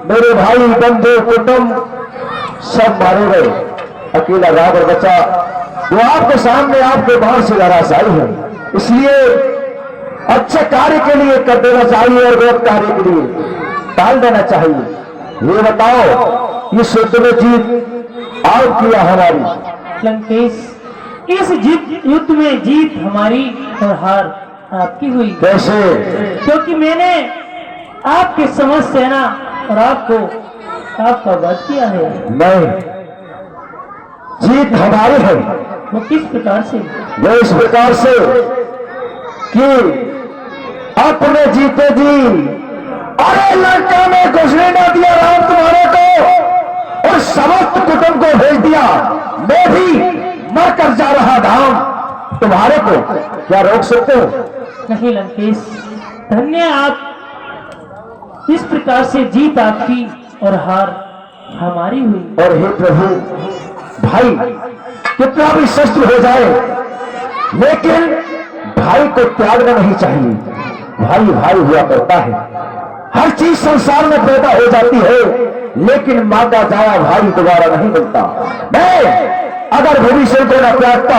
मेरे भाई बंधु कुटुंब सब मारे गए। अकेला रावण बचा, वो आपके सामने आपके बाहर से धराशायी है। इसलिए अच्छे कार्य के लिए कर देना चाहिए और गलत कार्य के लिए टाल देना चाहिए। ये बताओ, इस युद्ध में जीत आप किया हमारी? लंकेश, इस युद्ध में जीत हमारी और हार आपकी हुई। कैसे? क्योंकि मैंने आपके समस्त सेना और आपका वध किया है। नहीं, जीत हमारी है। वो किस प्रकार से? वो इस प्रकार से कि अपने जीते जी, अरे लंका में घुसने न दिया राम तुम्हारे को और समस्त कुटुंब को भेज दिया। मैं भी मरकर जा रहा धाम, तुम्हारे को क्या रोक सकते हो? नहीं लंकेश, धन्य आप। इस प्रकार से जीत आपकी और हार हमारी हुई। और हे प्रभु, भाई कितना भी शस्त्र हो जाए, लेकिन भाई को त्यागना नहीं चाहिए। भाई भाई हुआ करता है। हर चीज संसार में पैदा हो जाती है, लेकिन मां का जाया भाई दोबारा नहीं मिलता। मैं अगर भविष्य को न त्यागता